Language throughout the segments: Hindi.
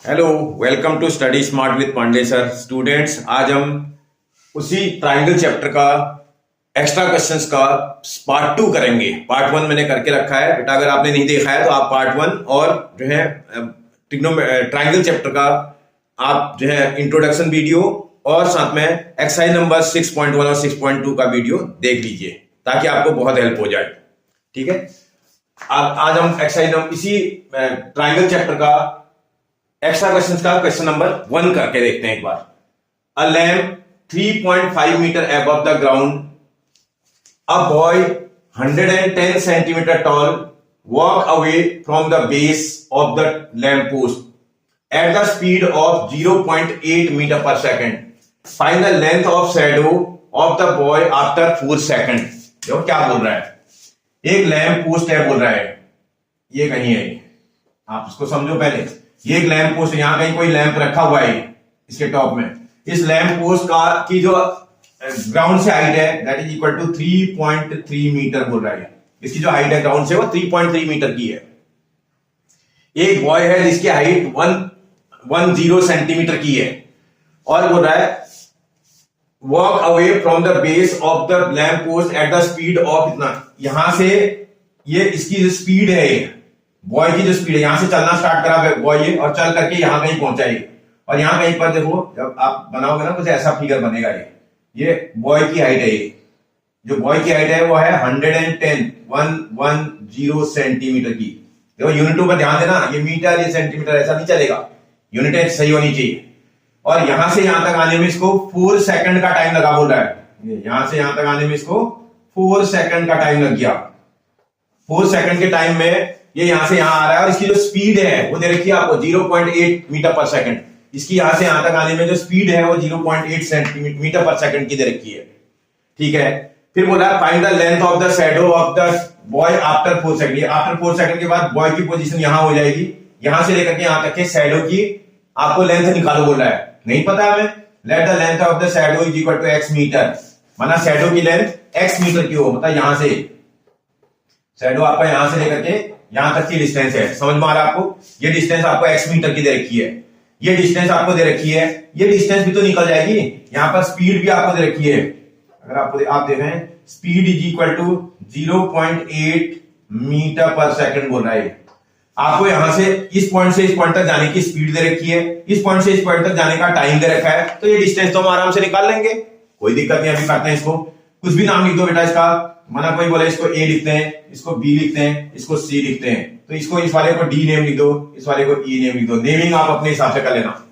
Hello, welcome to study smart with Pandey sir. Students, आज हम उसी ट्राइंगल चैप्टर का एक्स्ट्रा क्वेश्चंस का पार्ट 2 करेंगे। पार्ट 1 मैंने करके रखा है बेटा, अगर आपने नहीं देखा है तो आप पार्ट 1 और जो है ट्राइंगल चैप्टर का आप जो है इंट्रोडक्शन वीडियो और साथ में एक्सरसाइज नंबर 6.1 और 6.2 का वीडियो देख लीजिए ताकि आपको बहुत हेल्प हो जाए। ठीक है, आज हम एक्सरसाइज नंबर इसी ट्राइंगल चैप्टर का एक्स्ट्रा क्वेश्चन का क्वेश्चन नंबर 1 करके देखते हैं एक बार। A lamp 3.5 metre above the ground, a boy 110 centimetre tall walk away from the base of the lamp post at the speed of 0.8 metre per second. Find the length of shadow of the boy after 4 second. देखो क्या बोल रहा है, एक लैम्प पोस्ट है बोल रहा है, ये कहीं है, आप इसको समझो पहले। ये एक लैंप पोस्ट, यहां कहीं कोई लैंप रखा हुआ है इसके टॉप में। इस लैंप पोस्ट का की जो ग्राउंड से हाइट है that is equal to 3.3 metre बोल रहा है। इसकी जो हाइट है ग्राउंड से वो 3.3 मीटर की है। एक बॉय है जिसकी हाइट 110 सेंटीमीटर की है और बोल रहा है walk away from the base of the lamp post at the speed of इतना। यहां से ये इसकी जो स्पीड है, बॉय की जो स्पीड है, यहां से चलना स्टार्ट करा बॉय ये और चल करके यहां कहीं पहुंचा ये। और यहां कहीं पर देखो, जब आप बनाओगे ना कुछ ऐसा फिगर बनेगा। ये बॉय की हाइट है, ये जो बॉय की हाइट है वो है 110 सेंटीमीटर की। देखो यूनिटों पर ध्यान देना, ये मीटर ये सेंटीमीटर ऐसा नहीं चलेगा, यूनिट सही होनी चाहिए। और यहां से यहां तक आने में इसको 4 सेकंड का टाइम लगा बोल रहा है। यहां से यहां तक आने में इसको 4 सेकंड का टाइम लग गया। 4 सेकंड के टाइम में ये यहां से यहां आ रहा है और इसकी जो स्पीड है वो दे रखी है आपको 0.8 मीटर पर सेकंड। इसकी यहां से यहां तक आने में जो स्पीड है वो 0.8 सेंटीमीटर पर सेकंड की दे रखी है। ठीक है, फिर बोला find the length of the shadow of the boy after 4 second. After 4 second के बाद बॉय की पोजीशन यहां हो जाएगी, यहां से लेकर के यहां तक के शैडो की आपको लेंथ निकालो बोल रहा है। नहीं पता हमें, let the length of the shadow is equal to x metre. माना शैडो की लेंथ x मीटर की हो, मतलब यहां से शैडो आपका यहां से लेकर के यहां तक की डिस्टेंस है। समझ में आ रहा है आपको? ये डिस्टेंस आपको x मीटर की दे रखी है, ये डिस्टेंस आपको दे रखी है। ये डिस्टेंस भी तो निकल जाएगी, यहां पर स्पीड भी आपको दे रखी है। अगर आप देखें speed is equal to 0.8 metre पर सेकंड बोल रहा है। आपको यहां से इस पॉइंट से इस पॉइंट तक जाने की स्पीड दे रखी है, इस पॉइंट से इस पॉइंट तक जाने का टाइम दे रखा है। तो ये डिस्टेंस तो हम आराम से निकाल लेंगे, कोई दिक्कत नहीं। अभी करते हैं इसको, कुछ भी नाम लिख दो बेटा इसका। माना कोई बोले इसको A लिखते हैं, इसको B लिखते हैं, इसको C लिखते हैं, तो इसको इस वाले को D नेम लिख दो, इस वाले को E नेम लिख दो। नेमिंग आप अपने हिसाब से कर लेना।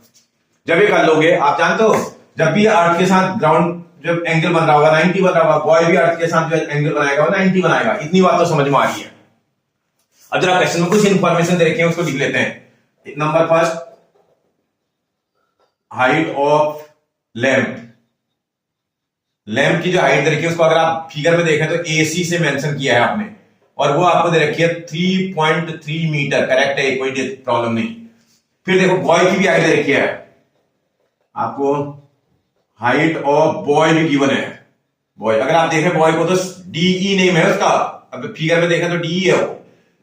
जब ये कर लोगे, आप जानते हो जब भी अर्थ के साथ ग्राउंड जब एंगल बन रहा होगा 90 बन रहा होगा, बॉय भी अर्थ के साथ जो एंगल बनाएगा वो 90 बनाएगा। इतनी बात तो समझ में आ रही है। अब जरा क्वेश्चन में कुछ इंफॉर्मेशन दे रखी है, उसको लिख लेते हैं। Number first, height of lamp. Lamp की जो हाइट दे रखी है उसको अगर आप फिगर में देखें तो AC से मेंशन किया है आपने, और वो आपको दे रखी है 3.3 मीटर। करेक्ट है, कोई प्रॉब्लम नहीं। फिर देखो बॉय की भी हाइट दे रखी है आपको, हाइट ऑफ बॉय भी गिवन है। बॉय अगर आप देखें बॉय को तो DE नेम है उसका, अब फिगर में देखें तो DE है वो।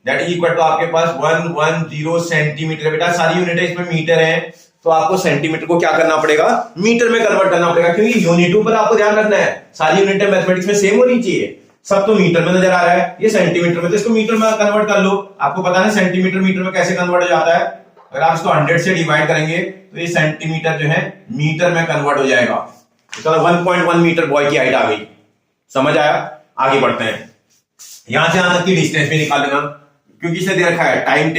दैट इज इक्वल टू आपके पास 110 सेंटीमीटर। बेटा सारी यूनिट इसमें मीटर है, तो आपको सेंटीमीटर को क्या करना पड़ेगा, मीटर में कन्वर्ट करना पड़ेगा, क्योंकि यूनिटों पर आपको ध्यान रखना है। सारी यूनिटें मैथमेटिक्स में सेम होनी चाहिए। सब तो मीटर में नजर आ रहा है, ये सेंटीमीटर में, तो इसको मीटर में कन्वर्ट कर लो। आपको पता है सेंटीमीटर मीटर में कैसे कन्वर्ट हो जाता है। अगर आप इसको 100 से डिवाइड करेंगे तो ये सेंटीमीटर जो है मीटर में कन्वर्ट हो जाएगा। तो 1.1 मीटर बॉय की हाइट आ गई। समझ आया? आगे बढ़ते हैं। यहां से यहां तक की डिस्टेंस भी निकाल लेना, क्योंकि इसे दे रखा है time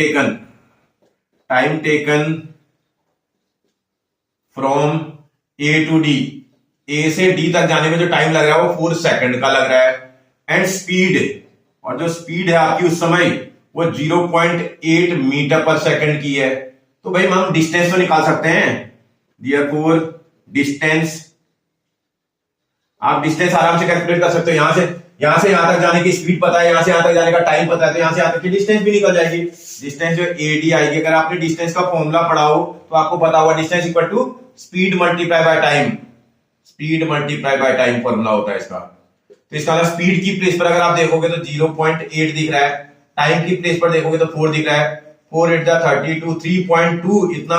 taken from A to D। A से D तक जाने में जो टाइम लग रहा है वो 4 सेकंड का लग रहा है। एंड स्पीड, और जो स्पीड है आपकी उस समय वो 0.8 मीटर पर सेकंड की है। तो भाई हम डिस्टेंस तो निकाल सकते हैं। Therefore डिस्टेंस, आप डिस्टेंस आराम से कैलकुलेट कर सकते हो। यहां से यहां तक जाने की स्पीड पता है, यहां से यहां तक जाने का टाइम पता है, तो यहां से यहां तक की डिस्टेंस भी निकल जाएगी। डिस्टेंस जो AD आएगी, अगर आपने डिस्टेंस का फॉर्मूला पढ़ा हो तो आपको पता होगा distance equal to speed multiply by time. Speed multiply by time formula होता है इसका। तो इसका स्पीड की प्लेस पर अगर आप देखोगे तो 0.8 दिख रहा है, टाइम की प्लेस पर देखोगे तो 4 दिख रहा है। 4 8 32, 3.2 इतना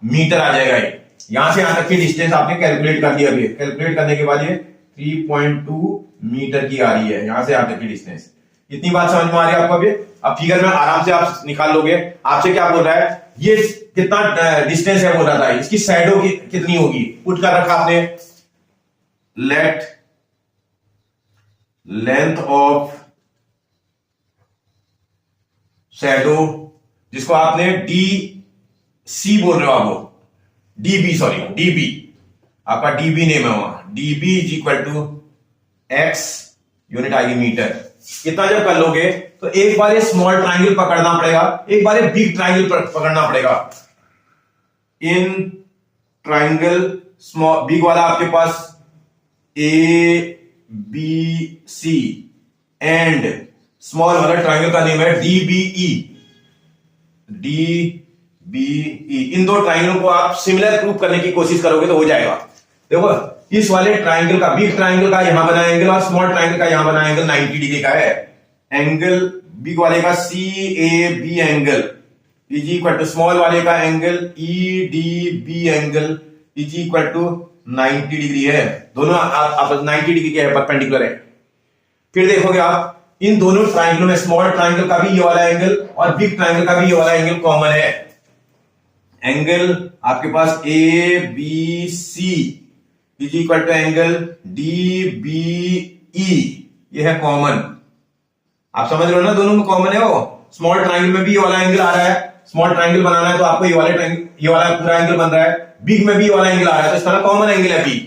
मीटर आ जाएगा। ये यहां से यहां तक की डिस्टेंस आपने कैलकुलेट कर दिया। अभी कैलकुलेट करने के बाद ये 3.2 मीटर की आ रही है, यहां से यहां तक की डिस्टेंस। इतनी बात समझ में आ रही है आपको? अभी अब फिगर में आराम से आप निकाल लोगे। आपसे क्या बोल रहा है, ये कितना डिस्टेंस है बोल रहा था, इसकी शैडो कितनी होगी, पुट कर रखा आपने। लेट लेंथ ऑफ शैडो, जिसको आपने डी सी बोल रहे हो आप, डीबी, सॉरी डीबी, आपका डीबी नेम है वहां। DB is equal to X, unit आएगी मीटर। इतना जब कर लोगे तो एक बार ये स्मॉल ट्राइंगल पकड़ना पड़ेगा, एक बार ये बिग ट्राइंगल पकड़ना पड़ेगा। इन ट्राइंगल स्मॉल बिग वाला आपके पास A B C and small वाला ट्राइंगल का नेम है डीबीई। डीबीई, इन दो ट्राइंगलों को आप सिमिलर प्रूव करने की कोशिश करोगे तो हो जाएगा। देखो इस वाले ट्राइंगल का, बिग ट्राइंगल का यहां बना एंगल और स्मॉल ट्राइंगल का यहां बना एंगल 90 डिग्री का है। एंगल बिग वाले का C A B angle is equal to small वाले का angle E D B angle is equal to 90 degree है। दोनों आप 90 डिग्री के है, परपेंडिकुलर है। फिर देखोगे आप इन दोनों ट्राइंगलों में स्मॉल ट्राइंगल का भी ये वाला एंगल और बिग ट्राइंगल का भी ये वाला एंगल कॉमन है। एंगल आपके पास A B C is equal to angle D B E, ये है कॉमन। आप समझ रहे हो ना, दोनों में कॉमन है। वो स्मॉल ट्राइंगल में भी ये वाला एंगल आ रहा है, स्मॉल ट्राइंगल बनाना है तो आपको ये वाला पूरा एंगल बन रहा है। बिग में भी ये वाला एंगल आ रहा है, तो इसका कॉमन एंगल है बी।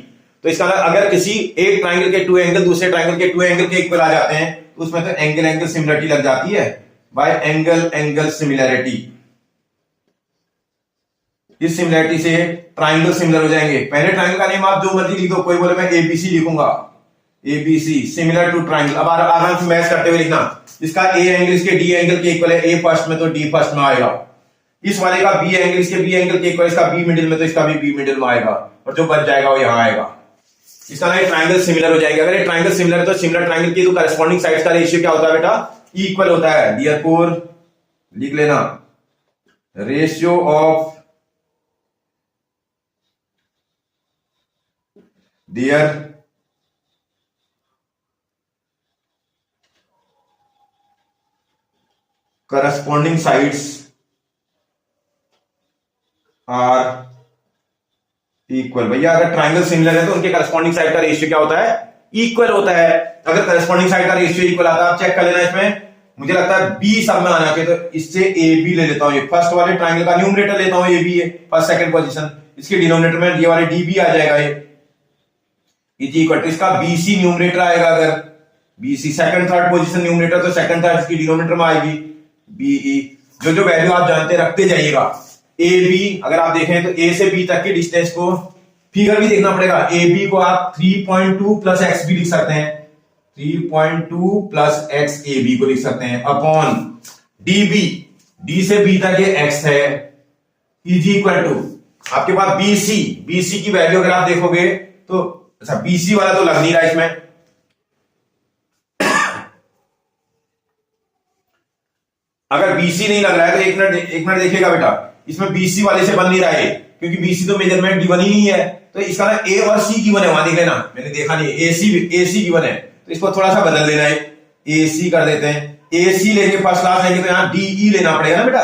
तो इसका अगर किसी एक ट्राइंगल के 2 एंगल दूसरे ट्राइंगल के 2 एंगल के इक्वल आ जाते हैं तो उसमें तो एंगल एंगल सिमिलरिटी लग जाती है, बाय एंगल एंगल सिमिलरिटी। इस सिमिलरिटी से ट्राइंगल सिमिलर हो जाएंगे। पहले ट्राइंगल का नेम आप जो मर्जी लिखो, कोई बोले मैं एबीसी लिखूंगा, एबीसी सिमिलर टू ट्राइंगल। अब आराम से मैच करते हुए लिखना, इसका ए एंगल इसके डी एंगल के इक्वल है, ए फर्स्ट में तो डी फर्स्ट में आएगा। इस वाले का बी एंगल इसके बी एंगल के इक्वल, इसका बी मिडिल में तो इसका भी बी मिडिल में आएगा, और जो बच जाएगा वो यहां आएगा। इसका ना ट्राइंगल सिमिलर हो जाएगा। अगर ये ट्राइंगल सिमिलर है तो सिमिलर ट्राइंगल की तो करस्पॉन्डिंग साइड्स का रेशियो क्या होता है बेटा, इक्वल होता है। देयरफॉर लिख लेना, ratio of their corresponding sides are equal. भैया अगर ट्राइंगल सिमिलर है तो उनके करस्पॉन्डिंग साइड का रेशियो क्या होता है, इक्वल होता है। अगर करस्पॉन्डिंग साइड का रेशियो इक्वल आता है, आप चेक कर लेना। इसमें मुझे लगता है बी सब में आना चाहिए, तो इससे ए बी ले लेता हूं। ये फर्स्ट वाले ट्राइंगल का न्यूमरेटर लेता हूं, ए बी है फर्स्ट सेकंड पोजीशन, इसके डिनोमिनेटर में ये वाले डी बी आ जाएगा। ये इज इक्वल टू इसका बी सी न्यूमरेटर आएगा। अगर B C second third position numerator, तो सेकंड थर्ड इसकी डिनोमिनेटर में आएगी बीई। जो जो वैल्यू आप जानते रखते जाइएगा। ए बी अगर आप देखें तो ए से बी तक के डिस्टेंस को फिगर भी देखना पड़ेगा। ए बी को आप 3.2 प्लस एक्स भी लिख सकते हैं, 3.2 प्लस एक्स ए बी को लिख सकते हैं, अपॉन डी बी, डी से बी तक ये एक्स है, इज इक्वल टू आपके पास बी सी। बी सी की वैल्यू अगर आप देखोगे तो अच्छा बी सी वाला तो लग नहीं रहा इसमें, अगर बीसी नहीं लग रहा है तो एक मिनट देखिएगा बेटा, इसमें बीसी वाले से बन नहीं रहा है क्योंकि बीसी तो मेजरमेंट गिवन ही नहीं है। तो इसका ना ए और सी गिवन है, वहां देख लेना, मैंने देखा नहीं, एसी गिवन है, तो इसको थोड़ा सा बदल लेना है, एसी कर देते हैं। एसी लेंगे फर्स्ट क्लास लेंगे तो यहाँ डीई लेना पड़ेगा ना बेटा,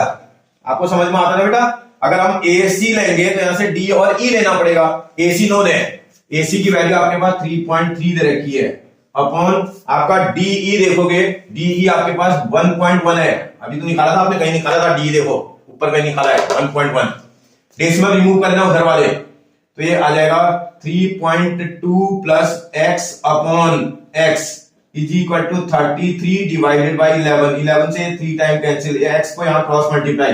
आपको समझ में आता है बेटा। अगर हम एसी लेंगे तो यहां से डी और ई लेना पड़ेगा। एसी नोन है, एसी की वैल्यू आपके पास 3.3 दे रखी है, अपॉन आपका डीई देखोगे, डीई आपके पास 1.1 है। अभी तो निकाला था आपने, कहीं निकाला था डी, देखो ऊपर कहीं निकाला है 1.1। डेसिमल रिमूव करना उधर वाले, तो ये आ जाएगा 3.2 plus X upon X is equal to 33 divided by 11। 11 से 3 टाइम कैंसिल, एक्स को यहां cross multiply,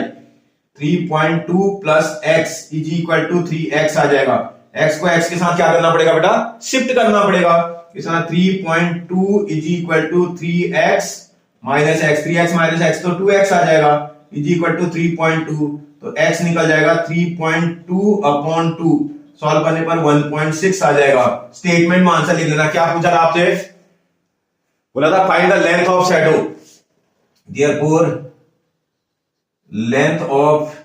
3.2 plus X is equal to 3x आ जाएगा। x को x के साथ क्या करना पड़ेगा बेटा, शिफ्ट करना पड़ेगा। इस तरह 3.2 is equal to 3x minus X, 3x minus X तो 2x आ जाएगा, इज इक्वल टू 3.2, तो x निकल जाएगा 3.2 अपॉन 2, सॉल्व करने पर 1.6 आ जाएगा। स्टेटमेंट में आंसर लिख लेना। क्या पूछा था आपसे, बोला था find the length of shadow, therefore length of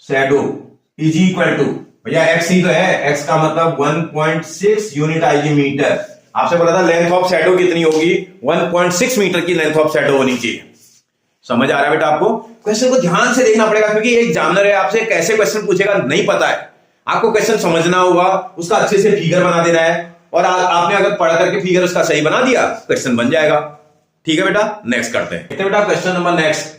shadow is equal to, भैया एक्स ही तो है, एक्स का मतलब 1.6 यूनिट आएगी मीटर। आपसे बोला था लेंथ ऑफ शैडो कितनी होगी, 1.6 मीटर की लेंथ ऑफ शैडो होनी चाहिए। समझ आ रहा है बेटा आपको? क्वेश्चन को ध्यान से देखना पड़ेगा, क्योंकि एक एग्जामिनर है, आपसे कैसे क्वेश्चन पूछेगा नहीं पता है। आपको क्वेश्चन समझना होगा, उसका अच्छे से फिगर बना देना है, और आपने अगर पढ़ करके फिगर उसका सही बना दिया, क्वेश्चन बन जाएगा। ठीक है बेटा, नेक्स्ट करते हैं। बेटा question number next,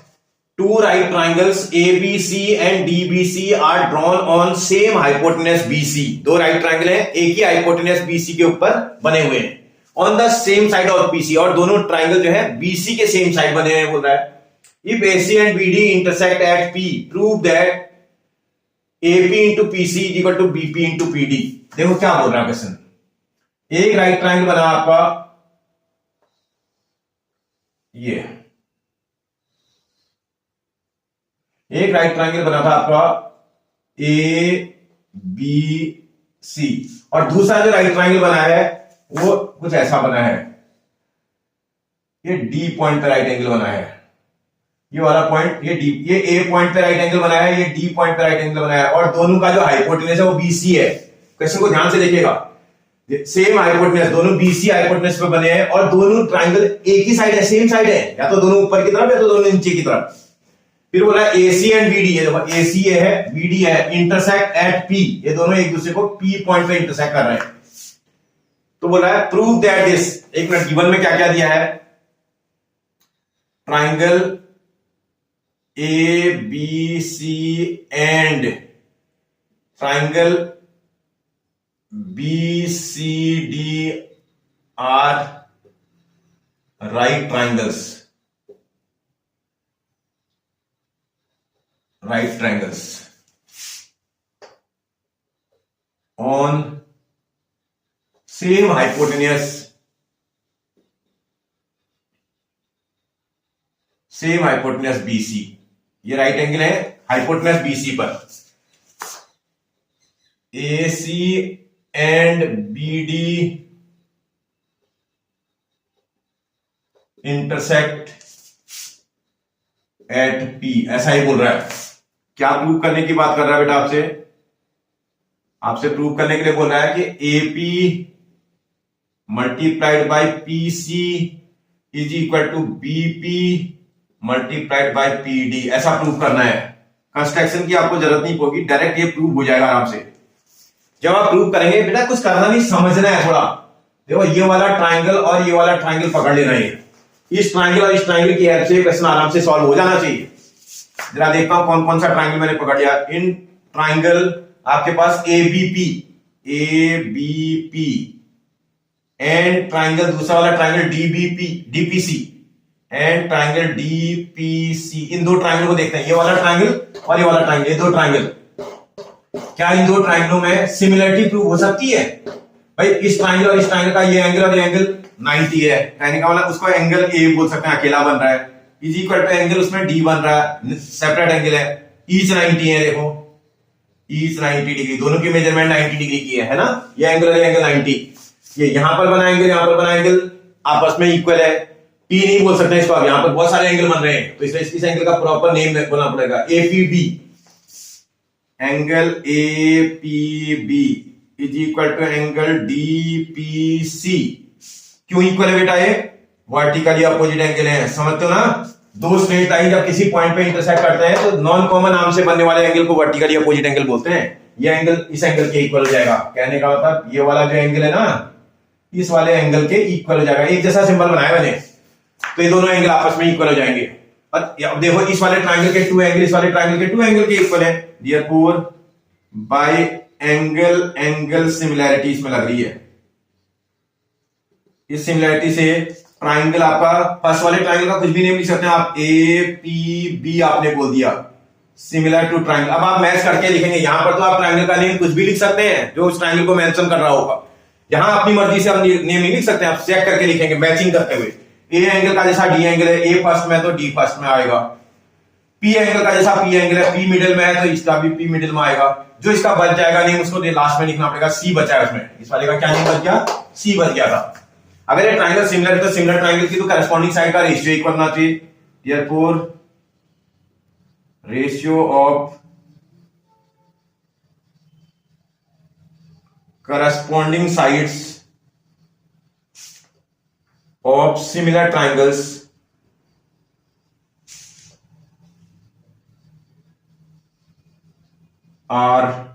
two right triangles ABC and DBC are drawn on same hypotenuse BC। दो राइट ट्राइंगल हैं, एक ही हाइपोटेन्यूज BC के ऊपर बने हुए हैं, on the same side of PC, और दोनों ट्राइंगल जो है BC के सेम साइड बने हुए हैं, बोल रहा है। If AC and BD intersect at P, prove that AP into PC is equal to BP into PD। देखो क्या बोल रहा है क्वेश्चन। एक राइट ट्राइंगल बना आपका, ये एक राइट ट्राइंगल बना था आपका ABC, और दूसरा जो राइट ट्राइंगल बना है वो कुछ ऐसा बना है, ये D पॉइंट पे राइट एंगल बना है, ये वाला पॉइंट, ये D, ये A पॉइंट पे राइट एंगल बनाया है, ये D पॉइंट पे राइट एंगल बनाया है, और दोनों का जो हाइपोटेन्यूज है वो BC है। क्वेश्चन को ध्यान से देखिएगा, सेम हाइपोटेन्यूज, दोनों BC हाइपोटेन्यूज पे बने हैं, और दोनों ट्राइंगल एक ही साइड है, सेम साइड है, या तो दोनों ऊपर की तरफ या तो दोनों नीचे की तरफ। फिर बोला AC एंड BD, ये देखो AC है, BD है, इंटरसेक्ट एट P, ये दोनों एक दूसरे को P पॉइंट पे इंटरसेक्ट कर रहे हैं। तो बोला है प्रूव दैट दिस, एक मिनट, गिवन में क्या क्या दिया है, triangle ABC and triangle BCD are right triangles, right triangles on same hypotenuse BC। ये राइट एंगल है हाइपोटेन्यूज BC पर, AC and BD intersect at P, ऐसा ही बोल रहा है। क्या प्रूव करने की बात कर रहा है बेटा आपसे प्रूव करने के लिए बोल रहा है कि AP multiplied by PC is equal to BP multiplied by PD, ऐसा प्रूव करना है। कंस्ट्रक्शन की आपको जरूरत नहीं होगी, डायरेक्ट ये प्रूव हो जाएगा आराम से। जब आप प्रूव करेंगे बेटा कुछ करना नहीं, समझना है थोड़ा। देखो ये वाला ट्राइंगल और ये वाला ट्राइंगल पकड़ लेना है, इस ट्राइंगल और इस ट्राइंगल की हेल्प से क्वेश्चन आराम से सॉल्व हो जाना चाहिए। जरा देखता हूं कौन कौन सा ट्राइंगल मैंने पकड़ लिया। इन ट्राइंगल आपके पास ABP एंड ट्राइंगल, दूसरा वाला triangle DPC and triangle DPC, इन दो ट्राइंगल को देखते हैं, ये वाला ट्राइंगल और ये वाला ट्राइंगल, ये दो ट्राइंगल। क्या इन दो ट्राइंगलों में सिमिलरिटी प्रूव हो सकती है? भाई इस ट्राइंगल और इस ट्राइंगल का ये एंगल और ये एंगल 90 है, कहने का मतलब उसको एंगल A बोल सकते हैं, अकेला बन रहा है, इज इक्वल टू एंगल उसमें D बन रहा है, सेपरेट एंगल है, ईच 90 है, देखो ईच 90 डिग्री, दोनों की मेजरमेंट 90 डिग्री की है ना, ये एंगल और ये एंगल 90, ये यहां पर बना एंगल, यहां पर बना एंगल आपस में इक्वल है। P नहीं बोल सकते इसको, अब यहां पर बहुत सारे एंगल बन रहे हैं, तो इसलिए इस एंगल का प्रॉपर नेम बोलना पड़ेगा, APB, angle APB is equal to angle DPC। क्यों इक्वल है बेटा? ये वर्टिकली अपोजिट एंगल है, समझते हो ना। दो स्ट्रेट लाइन जब किसी पॉइंट पे इंटरसेक्ट करते हैं तो नॉन कॉमन नाम से बनने वाले एंगल को वर्टिकली अपोजिट एंगल बोलते हैं। ये एंगल इस एंगल के इक्वल हो जाएगा, कहने का मतलब ये वाला जो एंगल है ना, इस वाले एंगल के इक्वल हो जाएगा। एक जैसा सिंबल बनाया मैंने, तो ये दोनों एंगल आपस में इक्वल हो जाएंगे। अब देखो इस वाले ट्राइंगल के टू एंगल इस वाले ट्राइंगल के टू एंगल के इक्वल है, देयरफॉर बाय एंगल सिमिलैरिटी इसमें लग रही है। इस सिमिलैरिटी से ट्राइंगल आपका फर्स्ट वाले ट्राइंगल का कुछ भी नेम लिख सकते हैं आप, APB आपने बोल दिया, सिमिलर टू ट्राइंगल। अब आप मैच करके लिखेंगे, यहां पर तो आप ट्राइंगल का नेम कुछ भी लिख सकते हैं जो उस ट्राइंगल को मेंशन कर रहा होगा। यहां अपनी मर्जी से आप नेम नहीं लिख सकते, आप चेक करके लिखेंगे मैचिंग करते हुए। ए एंगल का जैसा डी एंगल है, ए फर्स्ट में तो डी फर्स्ट में आएगा। पी एंगल का जैसा पी एंगल है, पी मिडिल में है तो इसका भी पी मिडिल में आएगा। जो इसका बच जाएगा नेम उसको लास्ट में लिखना पड़ेगा, सी बचा है उसमें, इस वाले का क्या नेम बच गया, सी बच गया था। अगर ये ट्राइंगल सिमिलर है तो सिमिलर ट्राइंगल की तो करस्पॉन्डिंग साइड का रेशियो इक्वल होना चाहिए। therefore ratio of corresponding sides of similar triangles are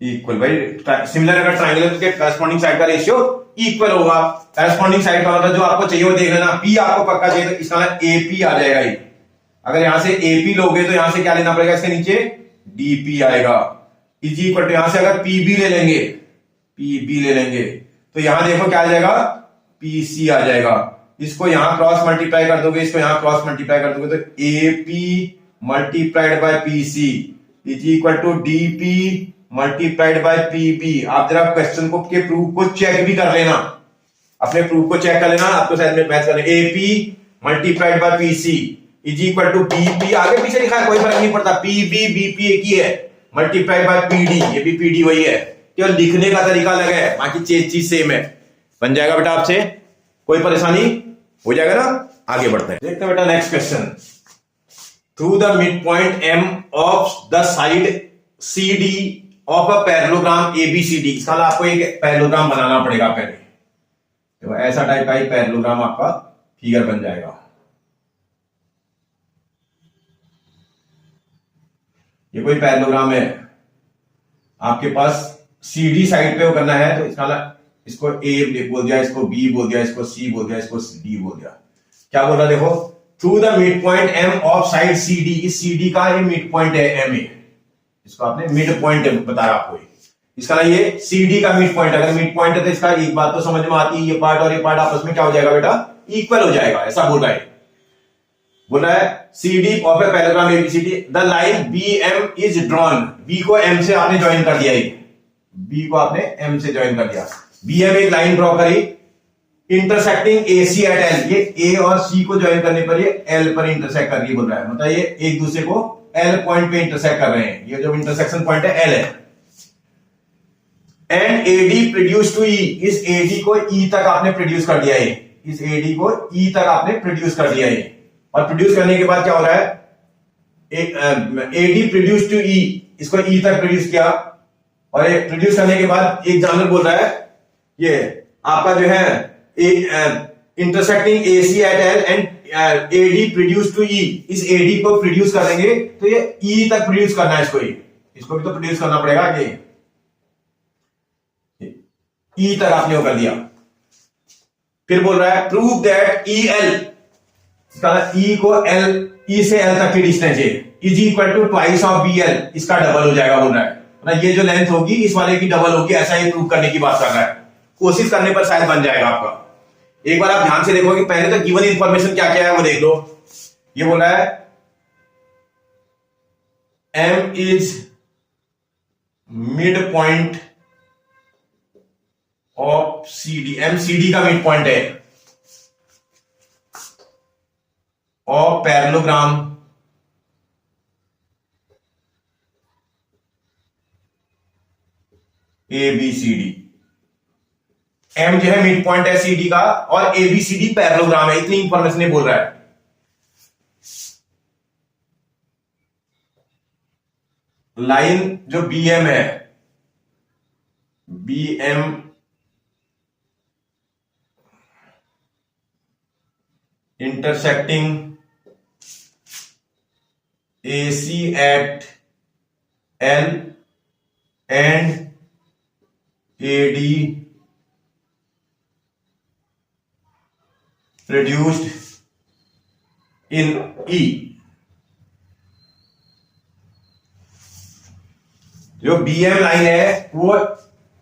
equal. भाई सिमिलर अगर ट्राइंगल के करस्पॉन्डिंग साइड का रेशियो इक्वल होगा। करस्पॉन्डिंग साइड का मतलब जो आपको चाहिए वो देख लेना। पी आपको पक्का चाहिए तो इसका एपी आ जाएगा ही। अगर यहां से एपी लोगे तो यहां से क्या लेना पड़ेगा, इसके नीचे डीपी आएगा। इज इक्वल टू यहां से अगर पीबी ले लेंगे, पीबी ले लेंगे तो यहां देखो क्या आ जाएगा, पीसी आ जाएगा। इसको यहां क्रॉस मल्टीप्लाई कर दोगे, इसको यहां क्रॉस मल्टीप्लाई कर दोगे तो AP multiplied by PC is equal to DP multiplied by PB. आप जरा क्वेश्चन को के प्रूफ को चेक भी कर लेना, अपने प्रूफ को चेक कर लेना। आपको शायद में मैथ करना, AP multiplied by PC is equal to BP, आगे पीछे लिखा है कोई फर्क नहीं पड़ता, पीबी बीपी एक ही है, मल्टीप्लाइड बाय पीडी, ये भी पीडी वही है, केवल लिखने का तरीका अलग है, बाकी चीज सेम है। बन जाएगा बेटा आपसे, कोई परेशानी हो जाएगा ना। आगे बढ़ते हैं, देखते हैं बेटा next question. Through the mid point M of the side C D of a parallelogram ABCD. इसका आपको एक पैरेललोग्राम बनाना पड़ेगा पहले, तो ऐसा टाइप का एक पैरेललोग्राम आपका फिगर बन जाएगा। ये कोई पैरेललोग्राम है आपके पास, सीडी साइड पे वो करना है, तो इसको ए बोल दिया, इसको बी बोल दिया, इसको सी बोल दिया, इसको डी बोल दिया। क्या बोल रहा देखो, through the mid point M of side C D, इस सी डी का ये मिड पॉइंट है एम ए, इसको आपने मिड पॉइंट बताया आपको, इसका ये सी डी का मिड पॉइंट। अगर मिड पॉइंट है तो इसका एक बात तो समझ में आती है, ये पार्ट और ये पार्ट आपस में क्या हो जाएगा बेटा, इक्वल हो जाएगा, ऐसा बोल रहा है C D of a parallelogram ABCD. The line B M is drawn, B को एम से आपने ज्वाइन कर दिया, बी को आपने एम से ज्वाइन कर दिया, बी एम एक लाइन ड्रॉ करी intersecting A C at L, ये ए और सी को ज्वाइन करने पर ये एल पर इंटरसेक्ट कर रही बोल रहा है, मतलब ये एक दूसरे को एल पॉइंट पे इंटरसेक्ट कर रहे हैं, ये जो इंटरसेक्शन पॉइंट है एल है। And A D produce to E, इस एडी को ई तक आपने प्रोड्यूस कर दिया है, इस एडी को ई तक आपने प्रोड्यूस कर दिया है, और प्रोड्यूस करने के बाद क्या हो रहा है, एडी प्रोड्यूस टू ई, इसको ई तक प्रोड्यूस किया, और ये प्रोड्यूस करने के बाद एक जानवर बोल रहा है ये आपका जो है intersecting A C at L and A D produce to E, इस एडी को प्रोड्यूस करेंगे तो ये ई तक प्रोड्यूस करना है, इसको भी तो प्रोड्यूस करना पड़ेगा, कि ई तक आपने वो कर दिया। फिर बोल रहा है prove that E L, E को एल, ई से एल तक की डिस्टेंस है is equal to twice of B L, इसका डबल हो जाएगा बोल रहा है, मतलब ये जो लेंथ होगी इस वाले की डबल होगी, ऐसा ही प्रूव करने की बात कर रहा है। कोशिश करने पर शायद बन जाएगा आपका। एक बार आप ध्यान से देखो कि पहले तो गिवन इंफॉर्मेशन क्या क्या है वो देख लो। ये बोल रहा है M is mid point of C D, M C D का मिड पॉइंट है ऑफ पैरेललोग्राम एबीसीडी। एम जो है मिड पॉइंट है सीडी का, और एबीसीडी पैरेललोग्राम है, इतनी इंफॉर्मेशन बोल रहा है। लाइन जो बीएम है, BM intersecting AC at L and AD produced in E। जो BM लाइन है वो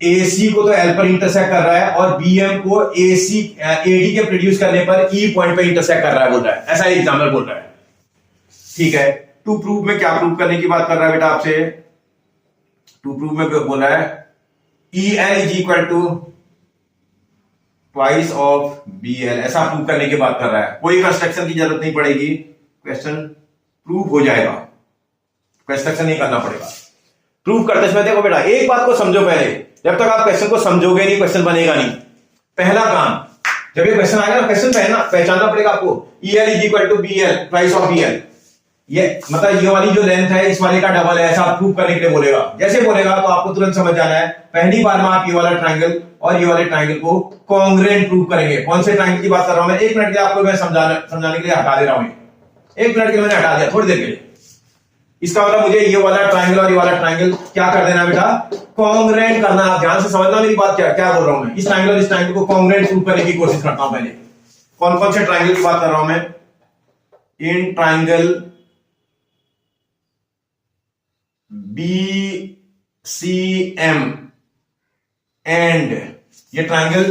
AC को तो L पर इंटरसेक्ट कर रहा है, और BM को AC AD के प्रोड्यूस करने पर E पॉइंट पर इंटरसेक्ट कर रहा है बोल रहा है, ऐसा एग्जाम्पल बोल रहा है। ठीक है, टू प्रूव में क्या प्रूव करने की बात कर रहा है बेटा आपसे, टू प्रूव में बोल रहा है EL is equal to twice of BL, ऐसा प्रूव करने की बात कर रहा है। कोई कंस्ट्रक्शन की जरूरत नहीं पड़ेगी, क्वेश्चन प्रूव हो जाएगा, कंस्ट्रक्शन नहीं करना पड़ेगा। प्रूव करते समय देखो बेटा एक बात को समझो पहले, जब तक आप क्वेश्चन को समझोगे नहीं क्वेश्चन बनेगा नहीं। पहला काम जब ये क्वेश्चन आएगा ना, क्वेश्चन पहचानना पड़ेगा आपको। EL is equal to BL, price of BL। ये मतलब ये वाली जो लेंथ है इस वाले का डबल है, ऐसा आप प्रूव करने के लिए बोलेगा। जैसे बोलेगा तो आपको तुरंत समझ जाना है, पहली बार में आप ये वाला ट्रायंगल और ये वाले ट्रायंगल को कॉन्ग्रुएंट प्रूव करेंगे। कौन से ट्रायंगल की बात कर रहा हूं मैं, 1 मिनट के लिए आपको मैं समझाने के लिए हटा दे रहा हूं। 1 मिनट के लिए मैंने हटा दिया, थोड़ी देर के लिए। इसका मतलब मुझे ये वाला ट्रायंगल और ये वाला ट्रायंगल क्या कर देना बेटा, कॉन्ग्रुएंट करना। आप ध्यान से समझना मेरी बात, क्या बोल रहा हूं मैं। इस ट्रायंगल और इस ट्रायंगल को कॉन्ग्रुएंट प्रूव करने की कोशिश करता हूं। पहले कौन कौन से ट्रायंगल की बात कर रहा हूं मैं, इन ट्रायंगल BCM एंड ये ट्रायंगल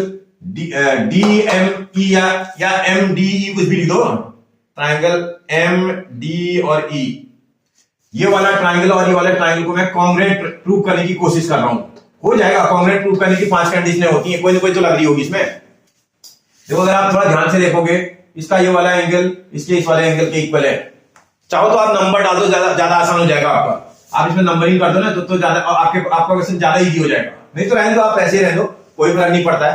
DME या MDE, कुछ भी लिख दो, ट्रायंगल MD और E। ये वाला ट्रायंगल और ये वाला ट्रायंगल को मैं कॉन्ग्रुएंट प्रूव करने की कोशिश कर रहा हूं। हो जाएगा। कॉन्ग्रुएंट प्रूव करने की 5 कंडीशनें होती हैं, कोई ना कोई तो लग रही होगी इसमें। देखो अगर आप थोड़ा ध्यान से देखोगे, इसका ये वाला एंगल इसके इस वाले एंगल के इक्वल है। चाहो तो आप नंबर डाल दो, ज्यादा आसान हो जाएगा आपका। आप इसमें नंबरिंग कर दो ना तो ज्यादा आपका क्वेश्चन ज्यादा इजी हो जाएगा। नहीं तो रहने दो, आप ऐसे ही रहने दो, कोई फर्क नहीं पड़ता है।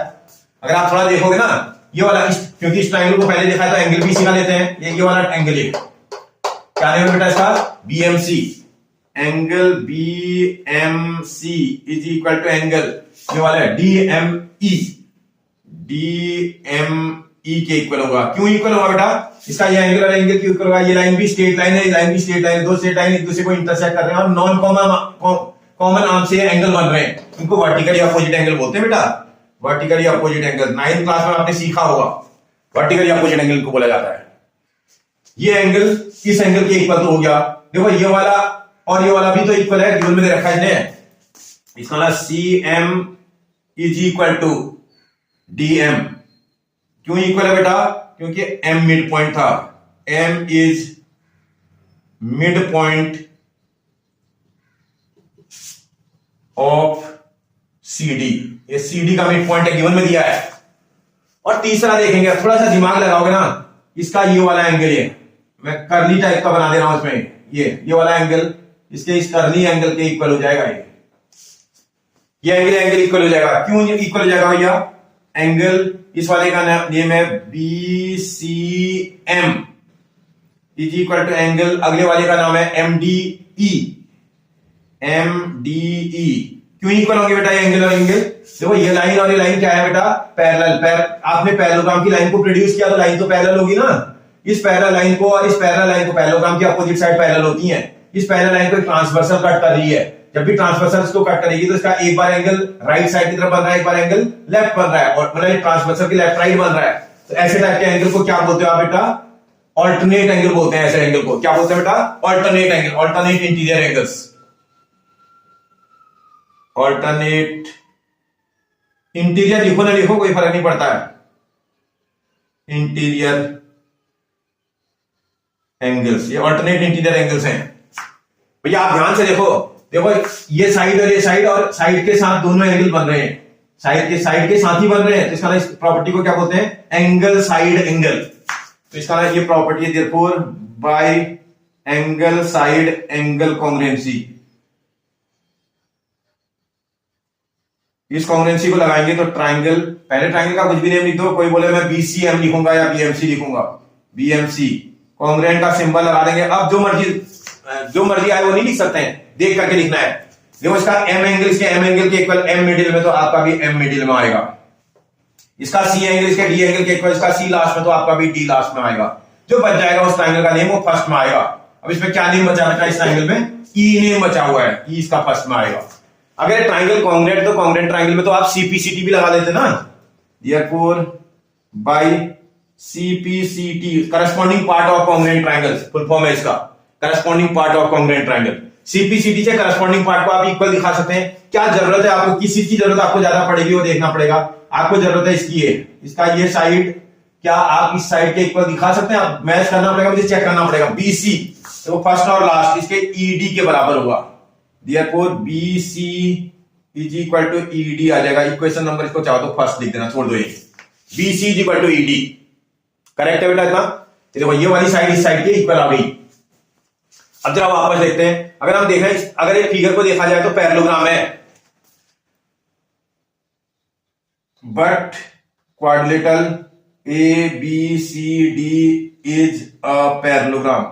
अगर आप थोड़ा देखोगे ना, ये वाला क्योंकि इस ट्रायंगल को पहले देखा है तो एंगल BC का लेते हैं। ये वाला एंगल है, क्या नाम है बेटा इसका, BMC। Angle BMC is equal to angle ये वाला है DME। DME के इक्वल होगा। क्यों इक्वल होगा बेटा, इसका ये एंगल और एंगल क्यों इक्वल होगा। ये लाइन भी स्ट्रेट लाइन है, ये लाइन भी स्ट्रेट लाइन है। दो स्ट्रेट लाइन एक दूसरे को इंटरसेक्ट कर रहे हैं और नॉन कॉमन आर्म से एंगल बन रहे हैं। इनको वर्टिकली अपोजिट एंगल बोलते हैं बेटा, vertically opposite angle. 9th class में आपने सीखा होगा, वर्टिकली अपोजिट एंगल को बोला जाता है। ये एंगल इस एंगल के इक्वल तो हो गया। देखो ये वाला और ये वाला भी तो इक्वल है, गिवन में दे रखा है इसने। इसका वाला CM is equal to DM। क्यों इक्वल है बेटा, क्योंकि M मिड पॉइंट था। M is mid point of CD। ये CD का मिड पॉइंट है, गिवन में दिया है। और तीसरा देखेंगे, थोड़ा सा दिमाग लगाओगे ना, इसका ये वाला एंगल है, मैं करली टाइप का बना दे रहा हूं इसमें। ये वाला एंगल इसके इस करली एंगल के इक्वल हो जाएगा। ये एंगल इक्वल हो जाएगा। क्यों इक्वल हो जाएगा भैया, एंगल इस वाले का नेम है BCM is equal to angle, अगले वाले का नाम है MDE। क्यों इक्वल होंगे बेटा ये एंगल और एंगल, देखो ये लाइन और ये लाइन क्या है बेटा, पैरेलल। आपने पैरेललोग्राम की लाइन को प्रोड्यूस किया तो लाइन तो पैरेलल होगी ना। इस पैरेलल लाइन को और इस पैरेलल लाइन को, पैरेललोग्राम की अपोजिट साइड पैरेलल होती है। इस पैरेलल लाइन को ट्रांसवर्सल कट कर रही है। जब भी ट्रांसवर्सल को कट करेगी तो इसका एक बार एंगल राइट साइड की तरफ बन रहा है, एक बार एंगल लेफ्ट बन रहा है, और मतलब ट्रांसवर्सल की लेफ्ट राइट बन रहा है। तो ऐसे टाइप के एंगल को क्या बोलते हो आप बेटा, ऑल्टरनेट एंगल बोलते हैं। ऐसे एंगल को क्या बोलते हैं बेटा, alternate angle, alternate interior angles. Alternate interior लिखो ना लिखो कोई फर्क नहीं पड़ता है, इंटीरियर एंगल्स, ये ऑल्टरनेट इंटीरियर एंगल्स हैं भैया। आप ध्यान से देखो ये साइड और साइड के साथ दोनों एंगल बन रहे हैं, साइड के साथ ही बन रहे हैं। तो इसका इस प्रॉपर्टी को क्या बोलते हैं, एंगल साइड एंगल। तो इसका ये प्रॉपर्टी है therefore by angle side angle congruency. इस कॉन्ग्रुएंसी को लगाएंगे तो ट्राइंगल, पहले ट्राइंगल का कुछ भी नेम लिख दो, कोई बोले मैं BCM लिखूंगा या BMC लिखूंगा, BMC कॉन्ग्रुएंट का सिंबल लगा देंगे। अब जो मर्जी आए वो नहीं लिख सकते हैं, देख करके लिखना है। देखो इसका M एंगल इसके M एंगल के इक्वल, M मिडिल में तो आपका भी M मिडिल में आएगा। इसका C एंगल इसके D एंगल के इक्वल, इसका C लास्ट में तो आपका भी D लास्ट में आएगा। जो बच जाएगा उस ट्राइंगल का नेम वो फर्स्ट में आएगा। अब इसमें क्या नेम बचा बेटा, इस ट्राइंगल में E नेम बचा हुआ है, E इसका फर्स्ट में आएगा। अगर ट्राइंगल कॉन्ग्रुएंट तो कॉन्ग्रुएंट ट्राइंगल में तो आप CPCT भी लगा देते ना, therefore by CPCT corresponding part of congruent triangle, full form है इसका, corresponding part of congruent triangle. CPCT से करस्पॉन्डिंग पार्ट को आप इक्वल दिखा सकते हैं। क्या जरूरत है आपको, किसी की जरूरत आपको ज्यादा पड़ेगी वो देखना पड़ेगा। आपको जरूरत है इसकी है, इसका ये साइड क्या आप इस साइड के इक्वल दिखा सकते हैं, आप मैच करना पड़ेगा, मुझे चेक करना पड़ेगा। BC तो फर्स्ट और लास्ट इसके ED के बराबर होगा, therefore BC is equal to ED आ जाएगा। इक्वेशन नंबर इसको चाहो तो फर्स्ट लिख देना, छोड़ दो ये, BC is equal to ED। Correct है बेटा इतना। देखो ये वाली साइड इस साइड के इक्वल आ गई। अब जरा वापस देखते हैं, अगर हम देखें, अगर एक फिगर को देखा जाए तो पैरेललोग्राम है, but quadrilateral A B C D is a parallelogram.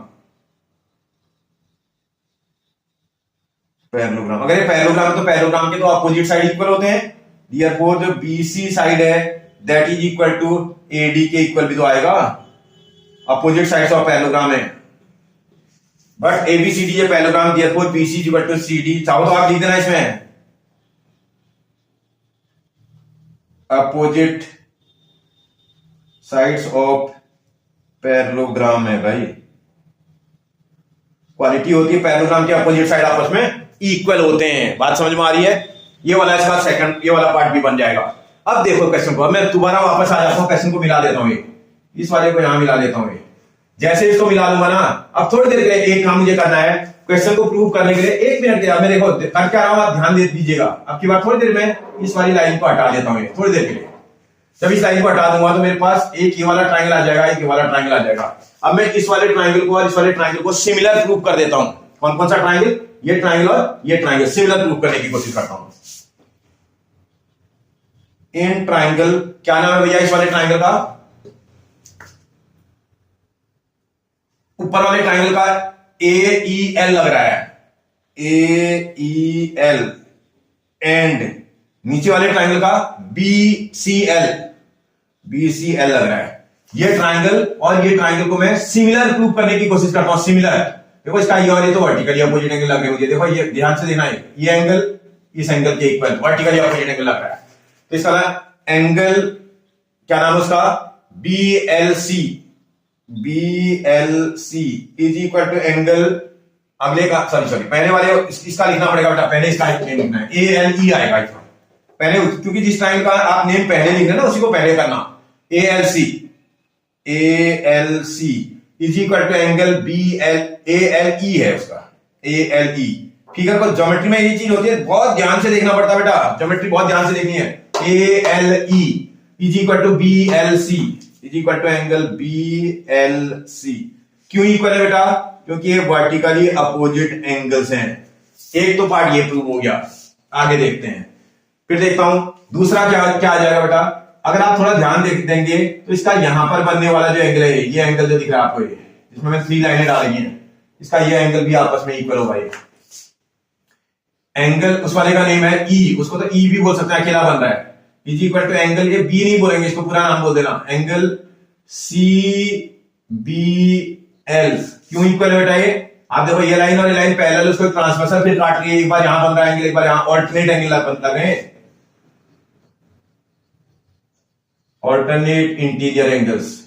Parallelogram, अगर ये पैरेललोग्राम है तो पैरेललोग्राम के तो अपोजिट साइड इक्वल होते हैं। Therefore जो BC साइड है that is equal to AD के इक्वल भी तो आएगा, अपोजिट साइड्स ऑफ पैरेललोग्राम है। बट ABCD ये parallelogram, therefore BC equal to CD। चाहो तो आप लिख देना इसमें अपोजिट साइड्स ऑफ पैरेललोग्राम है भाई। क्वालिटी होती है पैरेललोग्राम के अपोजिट साइड आपस में इक्वल होते हैं। बात समझ में आ रही है? ये वाला इसका सेकंड, ये वाला पार्ट भी बन जाएगा। अब देखो क्वेश्चन को, मैं दोबारा वापस आ जाता हूं, क्वेश्चन को मिला देता हूं, इस वाले को यहां मिला देता हूं। जैसे इसको मिला दूंगा ना, अब थोड़ी देर के लिए एक काम मुझे करना है क्वेश्चन को प्रूव करने के लिए। 1 मिनट के, मैं देखो कर क्या रहा हूं, आप ध्यान दे दीजिएगा। अब की बात थोड़ी देर में इस वाली लाइन को हटा देता हूं, थोड़ी देर के लिए। जब इस लाइन को हटा दूंगा तो मेरे पास एक ये वाला ट्राइंगल आ जाएगा, एक ये वाला ट्राइंगल आ जाएगा। अब मैं इस वाले ट्राइंगल को और इस वाले ट्राइंगल को सिमिलर प्रूव कर देता हूं। कौन कौन सा ट्राइंगल? ये ट्राइंगल और ये ट्राइंगल सिमिलर प्रूव करने की कोशिश करता हूं। इन ट्राइंगल, क्या नाम है भैया इस वाले ट्राइंगल का? ऊपर वाले ट्राइंगल का AEL लग रहा है, AEL, एंड नीचे वाले ट्राइंगल का BCL, BCL लग रहा है। ये ट्राइंगल और ये ट्राइंगल को मैं सिमिलर प्रूव करने की कोशिश करता हूं। सिमिलर, देखो इसका ये और ये तो वर्टिकली अपोजिट एंगल लग रहे मुझे। देखो ये ध्यान से देखना है, ये एंगल इस एंगल के इक्वल वर्टिकली अपोजिट एंगल लग रहा है। तो इसका एंगल क्या नाम है उसका? BLC, BLC is equal to angle अगले का, सॉरी पहले वाले इसका लिखना पड़ेगा बेटा, पहले इसका नेम लिखना है, ALE आएगा इसका पहले, क्योंकि जिस टाइम का आप नेम पहले लिख रहे हैं ना उसी को पहले करना। ALC, ALC is equal to angle ALE है उसका, ALE। फिगर को ज्योमेट्री में ये चीज होती है, बहुत ध्यान से देखना पड़ता है बेटा, ज्योमेट्री बहुत ध्यान से देखनी है। ALE is equal to BLC is equal to angle BLC। क्यों इक्वल है बेटा? क्योंकि ये वर्टिकली अपोजिट एंगल्स हैं। एक तो पार्ट ये प्रूव हो गया, आगे देखते हैं। फिर देखता हूं दूसरा क्या क्या आ जाएगा बेटा। अगर आप थोड़ा ध्यान देंगे तो इसका यहां पर बनने वाला जो एंगल है, ये एंगल जो दिख रहा है आपको, ये जिसमें मैं 3 लाइनें डाली हैं, इसका ये एंगल भी आपस में इक्वल होगा। ये एंगल उस वाले का नेम है E, उसको तो E भी बोल सकते हैं, अकेला बन रहा है। इज इक्वल टू एंगल, ये बी नहीं बोलेंगे, इसको पूरा नाम बोल देना, एंगल CBL। क्यों इक्वल है बेटा? ये आप देखो, ये लाइन और ये लाइन पैरेलल, उसको ट्रांसवर्सल फिर काट रही है, एक बार यहां बन रहा है एंगल, एक बार यहां, ऑल्टरनेट एंगल बनता है, alternate interior angles,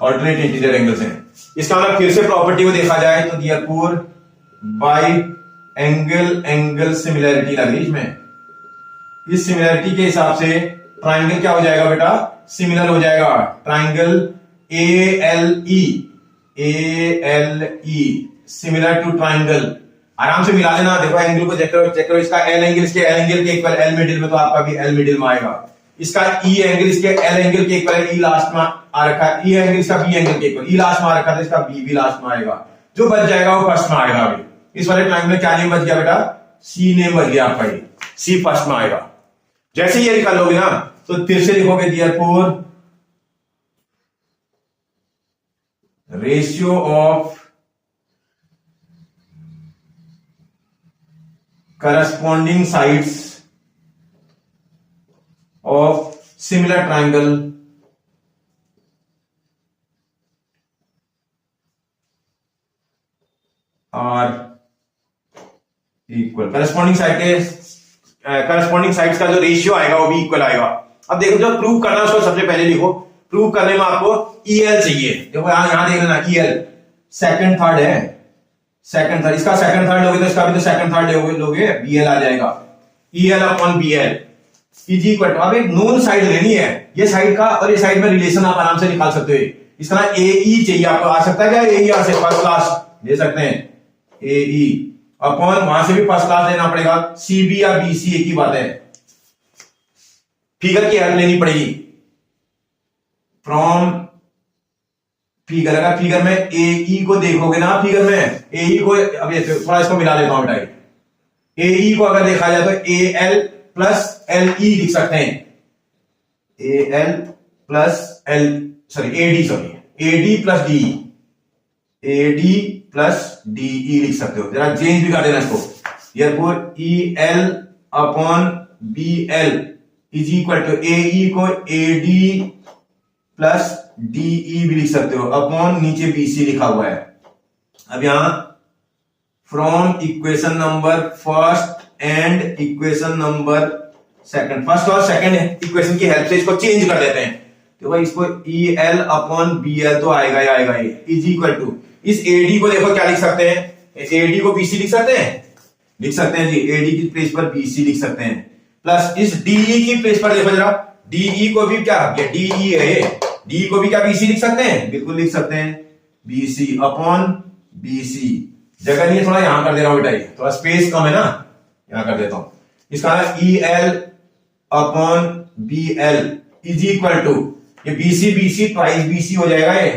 alternate interior angles हैं। इसका मतलब फिर से प्रॉपर्टी को देखा जाए तो देयरफॉर बाय एंगल सिमिलैरिटी लग रही है इसमें। इस सिमिलैरिटी के हिसाब से ट्राइंगल क्या हो जाएगा बेटा? सिमिलर हो जाएगा। Triangle ALE similar to triangle, आराम से मिला लेना। देखो एंगल को चेक करो, इसका L एंगल इसके L एंगल के इक्वल, L मिडिल में तो आपका भी L मिडिल में आएगा। इसका E एंगल इसके L एंगल के इक्वल, E लास्ट में आ रखा है, E एंगल इसका B एंगल के इक्वल, E लास्ट में आ रखा है, इसका B भी लास्ट में आएगा। जो बच जाएगा वो फर्स्ट में आएगा। अभी इस वाले ट्राइंगल में क्या नेम बच गया बेटा? C नेम बच गया आपका, ये C फर्स्ट में आएगा। जैसे ये निकाल लोगे ना तो फिर से लिखोगे therefore ratio of corresponding sides of similar triangle are equal. Corresponding sides का जो रेशियो आएगा वो भी इक्वल आएगा। अब देखो, जब प्रूव करना है उसको सबसे पहले लिखो। प्रूव करने में आपको EL चाहिए। देखो यहां देख लेना, EL सेकंड थर्ड है, सेकंड थर्ड, इसका सेकंड थर्ड लोगे तो इसका भी तो सेकंड थर्ड लोगे, BL आ जाएगा। EL upon BL is equal to, अब एक नोन साइड लेनी है, ये साइड का और ये साइड में रिलेशन आप आराम से निकाल सकते हो। इसका ना AE चाहिए आपको, आ सकता है क्या? AE आ सकता है, फर्स्ट क्लास ले सकते हैं, AE अपॉन वहां से भी फर्स्ट क्लास लेना पड़ेगा, CB या BC एक ही बात है। फिगर की हेल्प लेनी पड़ेगी फ्रॉम फिगर। अगर फिगर में AE को देखोगे ना, फिगर में AE को, अब थोड़ा इसको मिला लेता हूं बेटा, AE को अगर देखा जाए तो AL प्लस एल ई लिख सकते हैं, A L plus L sorry AD plus D, AD plus DE लिख सकते हो, जरा चेंज भी कर देना इसको। therefore E L upon B L is equal to A को एडी प्लस डीई भी लिख सकते हो, अपॉन नीचे बीसी लिखा हुआ है। अब यहां from equation number first and equation number second, first और सेकंड इक्वेशन की हेल्प से इसको चेंज कर देते हैं। तो भाई इसको E L upon B L तो आएगा ही आएगा, ये इज इक्वल टू इस एडी को देखो क्या लिख सकते हैं, एडी को बीसी लिख सकते हैं जी, एडी की प्लेस पर बीसी लिख सकते हैं, प्लस इस डीई की प्लेस पर देखो जरा, डीई को भी क्या डीई है, डी को भी क्या बीसी लिख सकते हैं, बिल्कुल लिख सकते हैं, बीसी अपॉन बीसी। जगह नहीं है, थोड़ा यहां कर दे रहा हूं बेटा, ये थोड़ा स्पेस कम है ना, यहां कर देता हूं। इसका E L upon B L is equal to ये बीसी ट्वाइस बीसी हो जाएगा, ये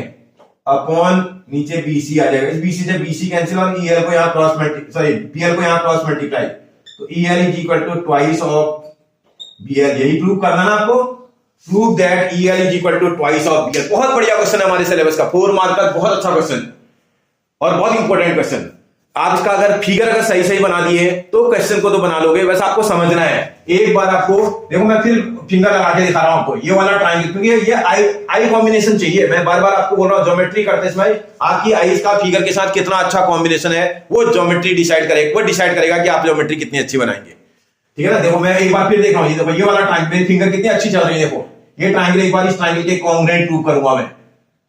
अपॉन नीचे बीसी आ जाएगा, इस बीसी से बीसी कैंसिल और ई एल को यहां cross multiply, sorry B L को यहां क्रॉस मल्टीप्लाई, तो E L is equal to twice of B L. यही प्रूव करना ना आपको, prove that E L is equal to twice of B L. बहुत बढ़िया क्वेश्चन है हमारे सिलेबस का, 4 मार्क का बहुत अच्छा क्वेश्चन और बहुत इंपॉर्टेंट क्वेश्चन। आप इसका अगर फिगर अगर सही बना दिए तो क्वेश्चन को तो बना लोगे, वैसे आपको समझना है। एक बार आपको देखो, मैं फिर फिंगर लगा के दिखा रहा हूं आपको, ये वाला ट्रायंगल, क्योंकि ये आई कॉम्बिनेशन चाहिए। मैं बार बार आपको बोल रहा हूं, ज्योमेट्री करते समय आपकी आईज का फिगर के साथ कितना अच्छा कॉम्बिनेशन है वो ज्योमेट्री डिसाइड करेगा कि आप ज्योमेट्री कितनी अच्छी बनाएंगे। ठीक है ना। देखो मैं एक बार फिर देख रहा हूं, ये देखो ये वाला ट्रायंगल, मेरी फिंगर कितनी अच्छी चल रही है। देखो ये ट्रायंगल, एक बार इस ट्रायंगल के कॉन्ग्रुएंट प्रूव करूंगा मैं,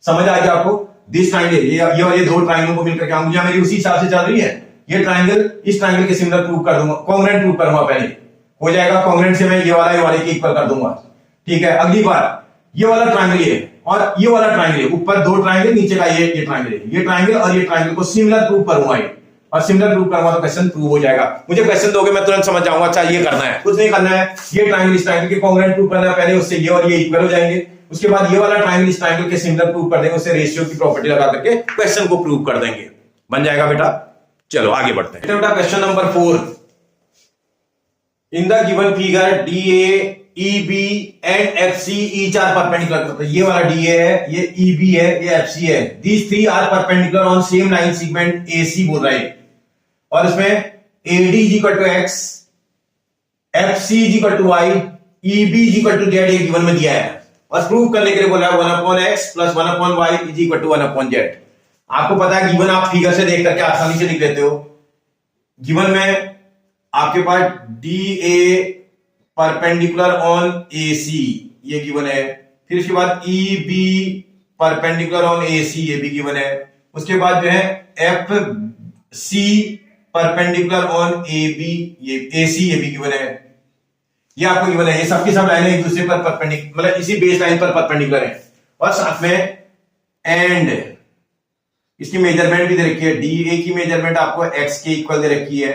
समझ आ गया आपको। दिस ट्रायंगल, ये दो ट्रायंगलों को मिलकर क्या मुझे मेरी उसी हिसाब से चल रही है। ये ट्रायंगल इस ट्रायंगल के सिमिलर प्रूव कर दूंगा, कॉन्ग्रुएंट प्रूव करूंगा, पहले हो जाएगा कॉन्ग्रुएंट से मैं ये वाले के इक्वल कर दूंगा। ठीक है, अगली बार ये वाला ट्रायंगल ये और ये वाला ट्रायंगल, ऊपर 2 ट्रायंगल, नीचे का ये ट्रायंगल है, ये ट्रायंगल और ये ट्रायंगल को सिमिलर प्रूव करूंगा ये, और सिमिलर प्रूव करूंगा तो क्वेश्चन प्रूव हो जाएगा। मुझे क्वेश्चन दोगे मैं तुरंत समझ जाऊंगा, अच्छा ये करना है, कुछ नहीं करना है। ये ट्रायंगल इस ट्रायंगल के कॉन्ग्रुएंट प्रूव करना है पहले, उससे ये और ये इक्वल हो जाएंगे। उसके बाद ये वाला ट्रायंगल इस ट्रायंगल के सिमिलर प्रूव कर देंगे, उससे रेशियो की प्रॉपर्टी लगा करके क्वेश्चन को प्रूव कर देंगे, बन जाएगा बेटा। चलो आगे बढ़ते हैं बेटा। Question number 4, in the given figure DA, EB and FC each are perpendicular. ये वाला DA है, ये EB है, ये FC है। These 3 are perpendicular on same line segment AC बोल रहा है, और इसमें AD is equal to X, FC is equal to Y, EB is equal to Z, ये गिवन में दिया है। और प्रूव करने के लिए बोला है 1/x plus 1/y is equal to 1/z। आपको पता है गिवन आप फिगर से देख करके आसानी से लिख लेते हो। गिवन में आपके पास DA परपेंडिकुलर ऑन AC, ये गिवन है। फिर उसके बाद EB परपेंडिकुलर ऑन AC, ये भी गिवन है। उसके बाद जो है FC परपेंडिकुलर ऑन AB, ये AC, ये भी गिवन है। ये आपको गिवन है। ये सबकी सब लाइनें एक दूसरे पर परपेंडिकुलर, मतलब इसी बेस लाइन पर परपेंडिकुलर है। और साथ में एंड इसकी मेजरमेंट भी दे रखी है। DA की मेजरमेंट आपको X के इक्वल दे रखी है,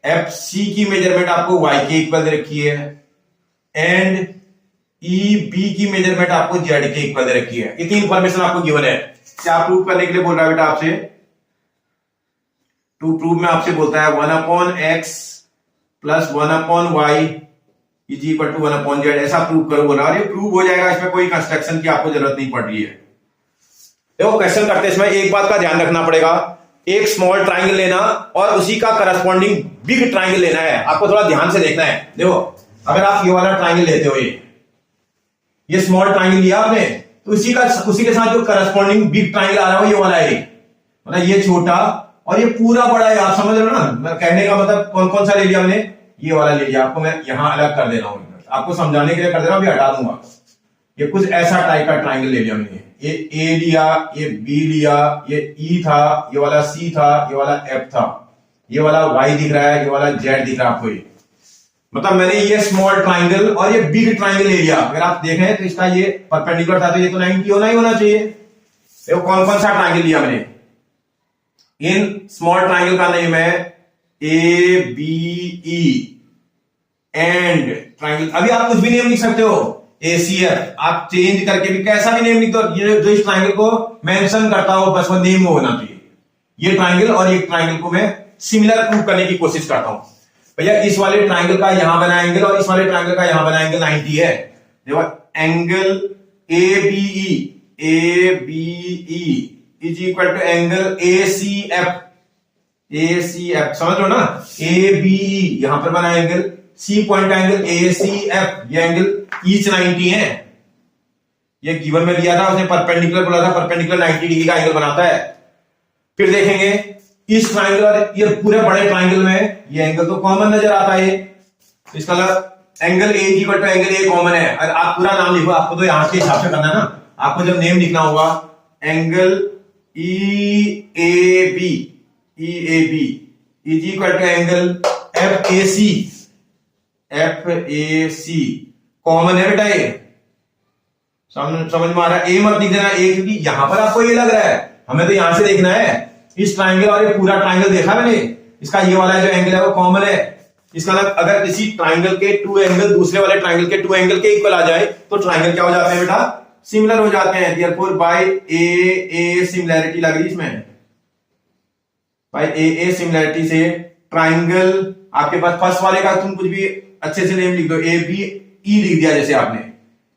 FC की मेजरमेंट आपको Y के इक्वल दे रखी है, एंड EB की मेजरमेंट आपको Z के इक्वल दे रखी है। इतनी इंफॉर्मेशन आपको गिवन है। क्या प्रूव करने के लिए बोल रहा है बेटा आपसे? टू प्रूव में आपसे बोलता है 1/x plus 1/y is equal to 1/z, ऐसा प्रूव करो बोला। और ये प्रूव हो जाएगा, इसमें कोई कंस्ट्रक्शन की आपको जरूरत नहीं पड़ रही है। देखो क्वेश्चन करते समय एक बात का ध्यान रखना पड़ेगा, एक स्मॉल ट्रायंगल लेना और उसी का करस्पॉन्डिंग बिग ट्रायंगल लेना है। आपको थोड़ा ध्यान से देखना है। देखो अगर आप ये वाला ट्रायंगल लेते हो, ये स्मॉल ट्रायंगल लिया आपने, तो उसी के साथ जो करस्पॉन्डिंग बिग ट्रायंगल आ रहा है ये वाला है, मतलब ये छोटा और ये पूरा बड़ा है। आप समझ रहे हो ना, मैं कहने का मतलब कौन कौन सा ले लिया हमने, ये वाला ले लिया। आपको मैं यहां अलग कर दे रहा हूं, आपको समझाने के लिए कर दे रहा हूं, अभी हटा दूंगा। ये कुछ ऐसा टाइप का ट्रायंगल ले लिया हमने, ये A लिया, ये B लिया, ये E था, ये वाला C था, ये वाला F था, ये वाला Y दिख रहा है, ये वाला Z दिख रहा है आपको। ये मतलब मैंने ये स्मॉल ट्रायंगल और ये बिग ट्रायंगल ले लिया। अगर आप देखें तो इसका ये परपेंडिकुलर था, तो ये तो 90 होना ही होना चाहिए। देखो कौन कौन सा ट्रायंगल लिया मैंने। इन स्मॉल ट्रायंगल का नेम है ABE एंड ट्रायंगल। अभी आप कुछ भी नेम लिख सकते हो, ACF, आप चेंज करके भी कैसा भी नेम लिख दो। ये जो इस ट्रायंगल को मेंशन करता हो बस वो नेम होना चाहिए। ये ट्रायंगल और ये ट्रायंगल को मैं सिमिलर प्रूव करने की कोशिश करता हूं। भैया इस वाले ट्राइंगल का यहां बना एंगल और इस वाले ट्राइंगल का यहां बना एंगल 90 है। देखो angle A B E is equal to angle A C F, समझ लो ना, ए बी ई यहां पर बना एंगल, सी पॉइंट का एंगल ए सी एफ, ये एंगल ईच 90 है। ये गिवन में दिया था, उसने परपेंडिकुलर बोला था, परपेंडिकुलर 90 डिग्री का एंगल बनाता है। फिर देखेंगे इस ट्राइंगल और ये पूरे बड़े ट्राइंगल में ये एंगल तो कॉमन नजर आता है, इसका मतलब angle A equal to angle A common है। और आप पूरा नाम लिखो, आपको तो यहां के हिसाब से करना है ना, आपको जब नेम लिखना होगा angle E A B is equal to angle F A C common है बेटा, ये समझ में आ रहा है। ए मत लिख देना ए, क्योंकि यहां पर आपको ये लग रहा है, हमें तो यहां से देखना है इस ट्राइंगल और ये पूरा ट्राइंगल देखा मैंने, इसका ये वाला जो एंगल है वो कॉमन है। इसका मतलब अगर किसी ट्राइंगल के टू एंगल दूसरे वाले ट्राइंगल के टू एंगल के इक्वल आ जाए तो ट्राइंगल क्या हो जाते हैं बेटा, सिमिलर हो जाते हैं। देयरफॉर बाय ए सिमिलैरिटी लग रही इसमें, बाय ए सिमिलैरिटी से ट्राइंगल आपके पास फर्स्ट वाले का तुम कुछ भी अच्छे से नेम लिख दो, ए बी ई लिख दिया जैसे आपने,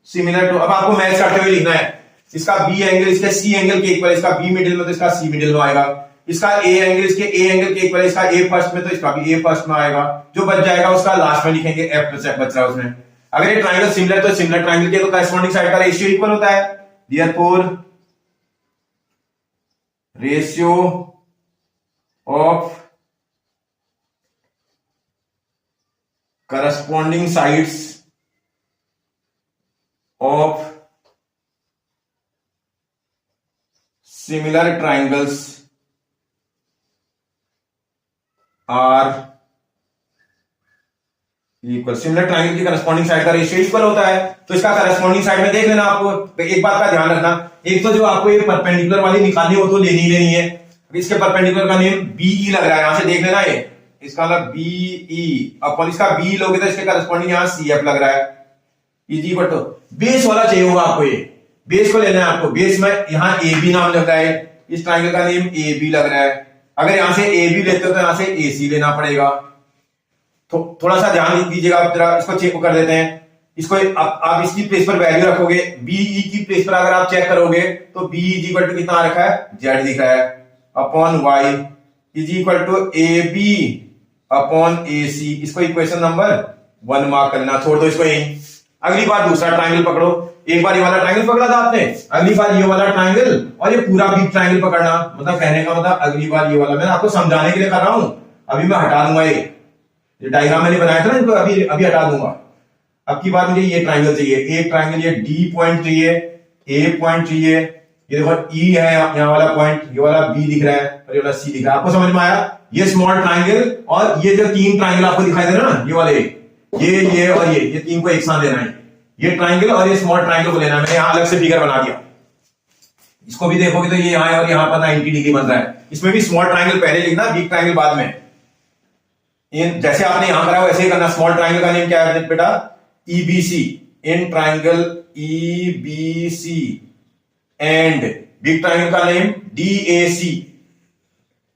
सिमिलर टू, अब आपको मैच करते हुए लिखना है इसका बी एंगल इसके सी एंगल के इक्वल, इसका बी मिडिल में तो इसका सी मिडिल में आएगा, इसका ए एंगल इसके ए एंगल के इक्वल, इसका ए फर्स्ट में तो इसका भी ए फर्स्ट में आएगा, जो बच जाएगा उसका लास्ट में लिखेंगे एफ बच रहा है उसमें। अगर ये ट्राइंगल सिमिलर तो सिमिलर ट्राइंगल के तो कॉरेस्पॉन्डिंग साइड का रेशियो इक्वल होता है, therefore ratio of corresponding sides of similar triangles are equal. Similar triangle की करस्पॉन्डिंग साइड का रेशियो इक्वल होता है, तो इसका करस्पॉन्डिंग साइड में देख लेना। आपको एक बात का ध्यान रखना, एक तो जो आपको ये परपेंडिकुलर वाली निकालनी हो तो लेनी है, इसके परपेंडिकुलर का नेम बीई लग रहा है, यहां से देख लेना, ये इसका मतलब बीई अपन इसका बी लोगे तो इसके करस्पॉन्डिंग यहां सीएफ लग रहा है, इजी बट बेस वाला चाहिए होगा आपको, ये बेस को लेना है आपको। बेस में यहां ए बी नाम लग रहा है, इस ट्राइंगल का नेम ए बी लग रहा है। अगर यहां से ए बी लेते हो तो यहां से ए सी लेना पड़ेगा। थोड़ा सा ध्यान दीजिएगा, आप जरा इसको चेक कर देते हैं। इसको आप इसकी प्लेस पर वैल्यू रखोगे, बीई की प्लेस पर अगर आप चेक करोगे तो बी इज इक्वल टू कितना रखा है, जेड दिख रहा है, upon Y is equal to A B upon A C. इसको इक्वेशन नंबर 1 मार्क करना, छोड़ दो इसको यहीं। अगली बार दूसरा ट्राइंगल पकड़ो, एक बार ये वाला ट्राइंगल पकड़ा था आपने, अगली बार ये वाला ट्राइंगल और ये पूरा बिग ट्राइंगल पकड़ना। मतलब कहने का मतलब अगली बार ये वाला, मैं आपको समझाने के लिए कर रहा हूं, अभी मैं हटा दूंगा ये डायग्राम मैंने बनाया था ना, इनको अभी हटा दूंगा। अब की बार मुझे ये ट्राइंगल चाहिए, एक ट्राइंगल ये डी पॉइंट चाहिए, ए पॉइंट चाहिए, ये देखो ई है यहाँ वाला पॉइंट, ये वाला बी दिख रहा है और ये वाला सी दिख रहा है। आपको समझ में आया? ये स्मॉल ट्राइंगल और ये जो तीन ट्राइंगल आपको दिखाई दे रहा है ना, ये वाले, ये और ये तीन को एक साथ देना है। ये ट्राइंगल और ये स्मॉल ट्राइंगल को लेना है। मैंने यहां अलग से फिगर बना दिया, इसको भी देखोगे तो ये यहां है और यहां पर 90 डिग्री बन रहा है। इसमें भी स्मॉल ट्राइंगल पहले लिखना, बिग ट्राइंगल बाद में। जैसे आपने यहां करा वैसे ही करना। स्मॉल ट्राइंगल का नेम क्या है बेटा? EBC, in triangle EBC, and big triangle का नेम डीएसी,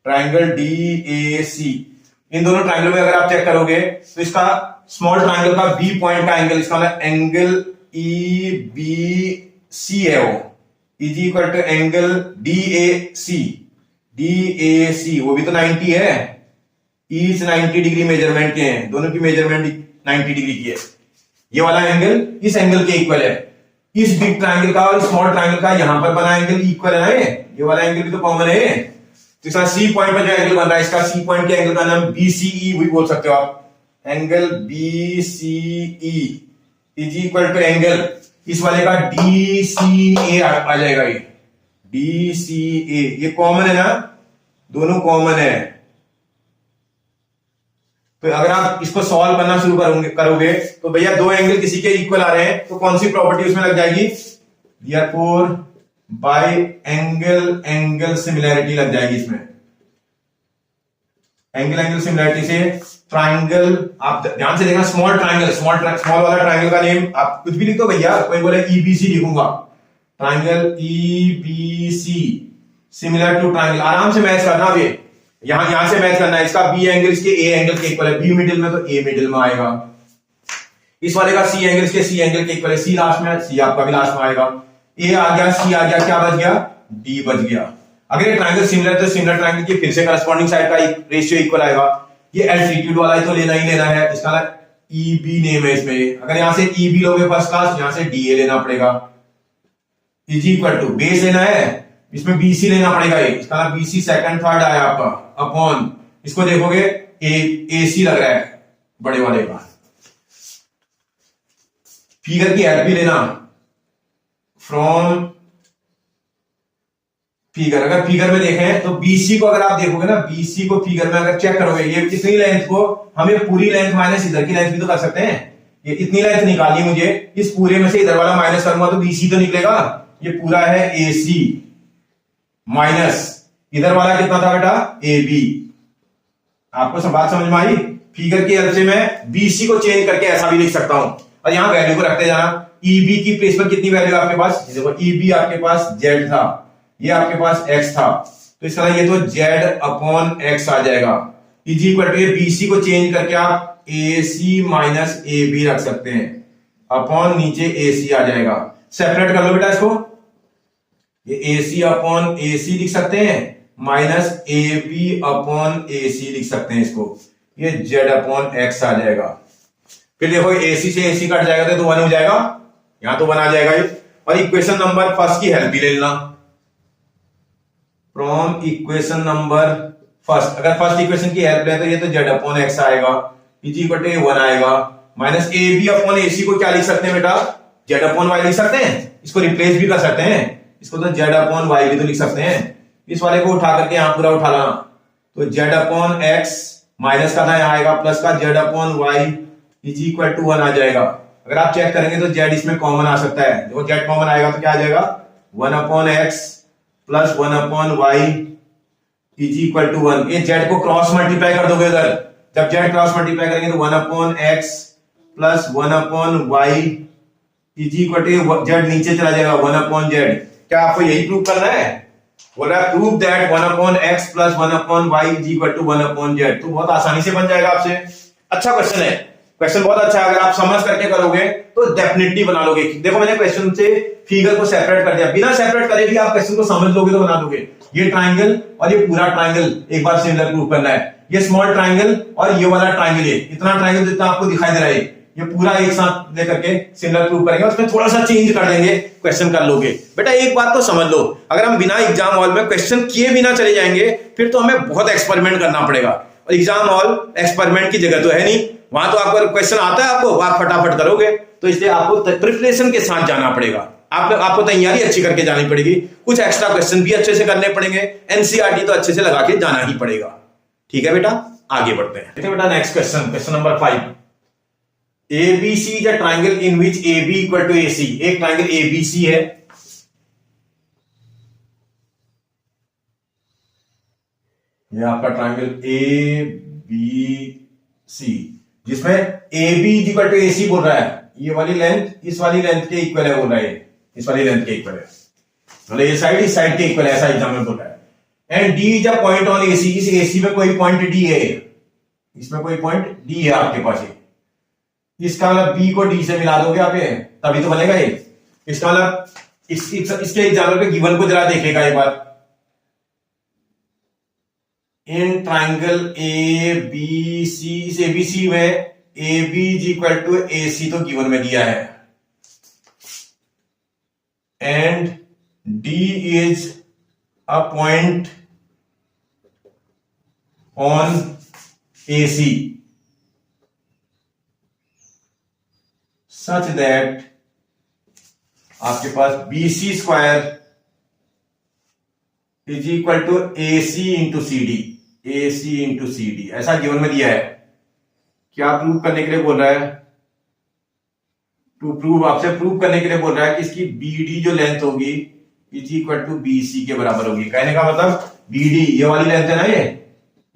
ट्राइंगल डीएसी। इन दोनों ट्राइंगल में अगर आप चेक करोगे तो इसका स्मॉल ट्राइंगल का बी पॉइंट का एंगल, इसका मतलब एंगल ईबीसी है, वो is equal to angle DAC, वो भी तो 90 है। ईच 90 डिग्री मेजरमेंट के हैं, दोनों की मेजरमेंट 90 डिग्री की है। ये वाला एंगल इस एंगल के इक्वल है। इस बिग ट्राइंगल का और स्मॉल ट्राइंगल का यहां पर बना एंगल इक्वल है ना, ये वाला एंगल भी तो कॉमन है। तो इसका सी पॉइंट पर जो एंगल बन रहा है, इसका सी पॉइंट के एंगल का नाम बीसीई भी बोल सकते हो आप। Angle BCE is equal to angle इस वाले का डीसीए आ जाएगा। ये डीसीए, ये कॉमन है ना, दोनों कॉमन है। तो अगर आप इसको सॉल्व करना शुरू करोगे तो भैया दो एंगल किसी के इक्वल आ रहे हैं तो कौन सी प्रॉपर्टी उसमें लग जाएगी? देयरफॉर बाय एंगल सिमिलैरिटी लग जाएगी इसमें। एंगल सिमिलैरिटी से ट्राइंगल, आप ध्यान से देखना, स्मॉल ट्राइंगल, स्मॉल वाला ट्राइंगल का नेम आप कुछ भी लिख दो भैया, कोई बोले ईबीसी लिखूंगा, triangle EBC similar to triangle, आराम से मैच करना। अब यहां से मैच करना है, इसका बी एंगल इसके ए एंगल के इक्वल है, बी मिडिल में तो ए मिडिल में आएगा, इस वाले का सी एंगल इसके सी एंगल के इक्वल है, सी लास्ट में, सी आपका भी लास्ट में आएगा, ए आ गया, सी आ गया, क्या बच गया, डी बच गया। अगर ये ट्रायंगल सिमिलर है तो सिमिलर ट्रायंगल की फिर से करस्पॉन्डिंग साइड का रेशियो इक्वल आएगा। ये एल्टीट्यूड वाला है तो लेना ही लेना है, इसका ई बी नेम है इसमें, अगर यहां से ई बी लोगे फर्स्ट क्लास, यहां से डी ए लेना पड़ेगा, इज इक्वल टू बेस लेना है, इसमें बीसी लेना पड़ेगा, इसका बीसी सेकंड थर्ड आया आपका अपॉन, इसको देखोगे ए सी लग रहा है बड़े वाले का, फिगर की हेल्प भी लेना फ्रॉम फिगर। अगर फिगर में देखें तो बीसी को अगर आप देखोगे ना, बीसी को फिगर में अगर चेक करोगे, ये इतनी लेंथ को हमें पूरी लेंथ माइनस इधर की लेंथ भी तो कर सकते हैं, ये इतनी लेंथ निकालनी मुझे, इस पूरे में से इधर वाला माइनस करूंगा तो बीसी तो निकलेगा, ये पूरा है एसी माइनस इधर वाला कितना था बेटा ए बी। आपको सब बात समझ में आई? फिगर की हेल्प से मैं बीसी को चेंज करके ऐसा भी लिख सकता हूं, और यहां वैल्यू को रखते जाना। ईबी की प्लेस पर कितनी वैल्यू आपके पास, देखो ईबी आपके पास जेड था, ये आपके पास एक्स था, तो इसका ये तो जेड अपॉन एक्स आ जाएगा, इज इक्वल टू, ये बीसी को चेंज करके आप ए सी माइनस ए बी रख सकते हैं, अपॉन नीचे ए सी आ जाएगा। सेपरेट कर लो बेटा इसको, ये ए सी अपॉन ए सी लिख सकते हैं, minus A B upon A सी लिख सकते हैं इसको, ये जेड अपॉन एक्स आ जाएगा। फिर देखो ए सी से ए सी कट जाएगा तो 1 हो जाएगा, यहां तो 1 आ जाएगा ये। और इक्वेशन नंबर फर्स्ट की हेल्प भी ले लेना, फ्रॉम इक्वेशन नंबर फर्स्ट, अगर फर्स्ट इक्वेशन की हेल्प ले तो ये तो जेड अपॉन एक्स आएगा, इज इक्वल टू 1 आएगा, minus A B upon A सी को क्या लिख सकते हैं बेटा, जेड अपॉन वाई लिख सकते हैं, इसको रिप्लेस भी कर सकते हैं, इसको तो जेड अपॉन वाई भी तो लिख सकते हैं, इस वाले को उठा करके यहां पूरा उठा लाना, तो जेड अपॉन एक्स माइनस का था यहां आएगा, प्लस का Z upon Y is equal to 1 आ जाएगा। अगर आप चेक करेंगे तो जेड इसमें कॉमन आ सकता है, देखो जेड कॉमन आएगा तो क्या आ जाएगा, 1 upon X plus 1 upon Y is equal to 1। ये जेड को क्रॉस मल्टीप्लाई कर दोगे उधर, जब जेड क्रॉस मल्टीप्लाई करेंगे तो 1 upon X plus 1 upon Y is equal to, Z नीचे चला जाएगा 1 अपॉन जेड। क्या आपको यही प्रूव करना है, बोल रहा है prove that 1 upon X plus 1 upon Y is equal to 1 upon Z, तो बहुत आसानी से बन जाएगा आपसे। अच्छा क्वेश्चन है, क्वेश्चन बहुत अच्छा है, अगर आप समझ करके करोगे तो डेफिनेटली बना लोगे। देखो मैंने क्वेश्चन से फिगर को सेपरेट कर दिया, बिना सेपरेट करे भी आप क्वेश्चन को समझ लोगे तो बना लोगे। ये ट्राइंगल और ये पूरा ट्राइंगल एक बार सिमिलर प्रूव करना है, ये स्मॉल ट्राइंगल और ये वाला ट्राइंगल, है इतना ट्राइंगल जितना आपको दिखाई दे रहा है, ये पूरा एक साथ लेकर के सिमिलर प्रूव करेंगे, उसमें थोड़ा सा चेंज कर देंगे, क्वेश्चन कर लोगे। बेटा एक बात तो समझ लो, अगर हम बिना एग्जाम हॉल में क्वेश्चन किए बिना चले जाएंगे फिर तो हमें बहुत एक्सपेरिमेंट करना पड़ेगा, और एग्जाम हॉल एक्सपेरिमेंट की जगह तो है नहीं, वहां तो आपको क्वेश्चन आता है आपको, आप फटाफट करोगे, तो इसलिए आपको प्रिपरेशन के साथ जाना पड़ेगा, आपको तैयारी अच्छी करके जानी पड़ेगी, कुछ एक्स्ट्रा क्वेश्चन भी अच्छे से करने पड़ेंगे, एनसीईआरटी तो अच्छे से लगा के जाना ही पड़ेगा। ठीक है बेटा, आगे बढ़ते हैं। देखिए बेटा next question, question number 5, ABC is a triangle in which AB equal to AC। एक ट्राइंगल एबीसी है, ये आपका ट्राइंगल ABC जिसमें AB इक्वल टू AC बोल रहा है, ये वाली लेंथ इस वाली लेंथ के इक्वल है बोल रहा है, इस वाली लेंथ के इक्वल है, मतलब ये साइड इस साइड के इक्वल है, ऐसा एग्जाम्पल बोल रहा है। And D is a point on AC, इस AC में कोई पॉइंट D है, इसमें कोई पॉइंट D है आपके पास, इसका मतलब B को D से मिला दोगे आप, ये तभी तो बनेगा ये। इसका मतलब इसके एग्जाम्पल पे गिवन को जरा देखेगा एक बार, इन ट्राइंगल ABC, इस ABC में AB is equal to AC तो गिवन में दिया है, and D is a point on AC such that आपके पास BC square is equal to AC into CD, AC into CD, ऐसा गिवन में दिया है। क्या प्रूव करने के लिए बोल रहा है, टू प्रूव, आपसे प्रूव करने के लिए बोल रहा है कि इसकी BD जो लेंथ होगी इज इक्वल टू BC के बराबर होगी। कहने का मतलब BD ये वाली लेंथ है ना, ये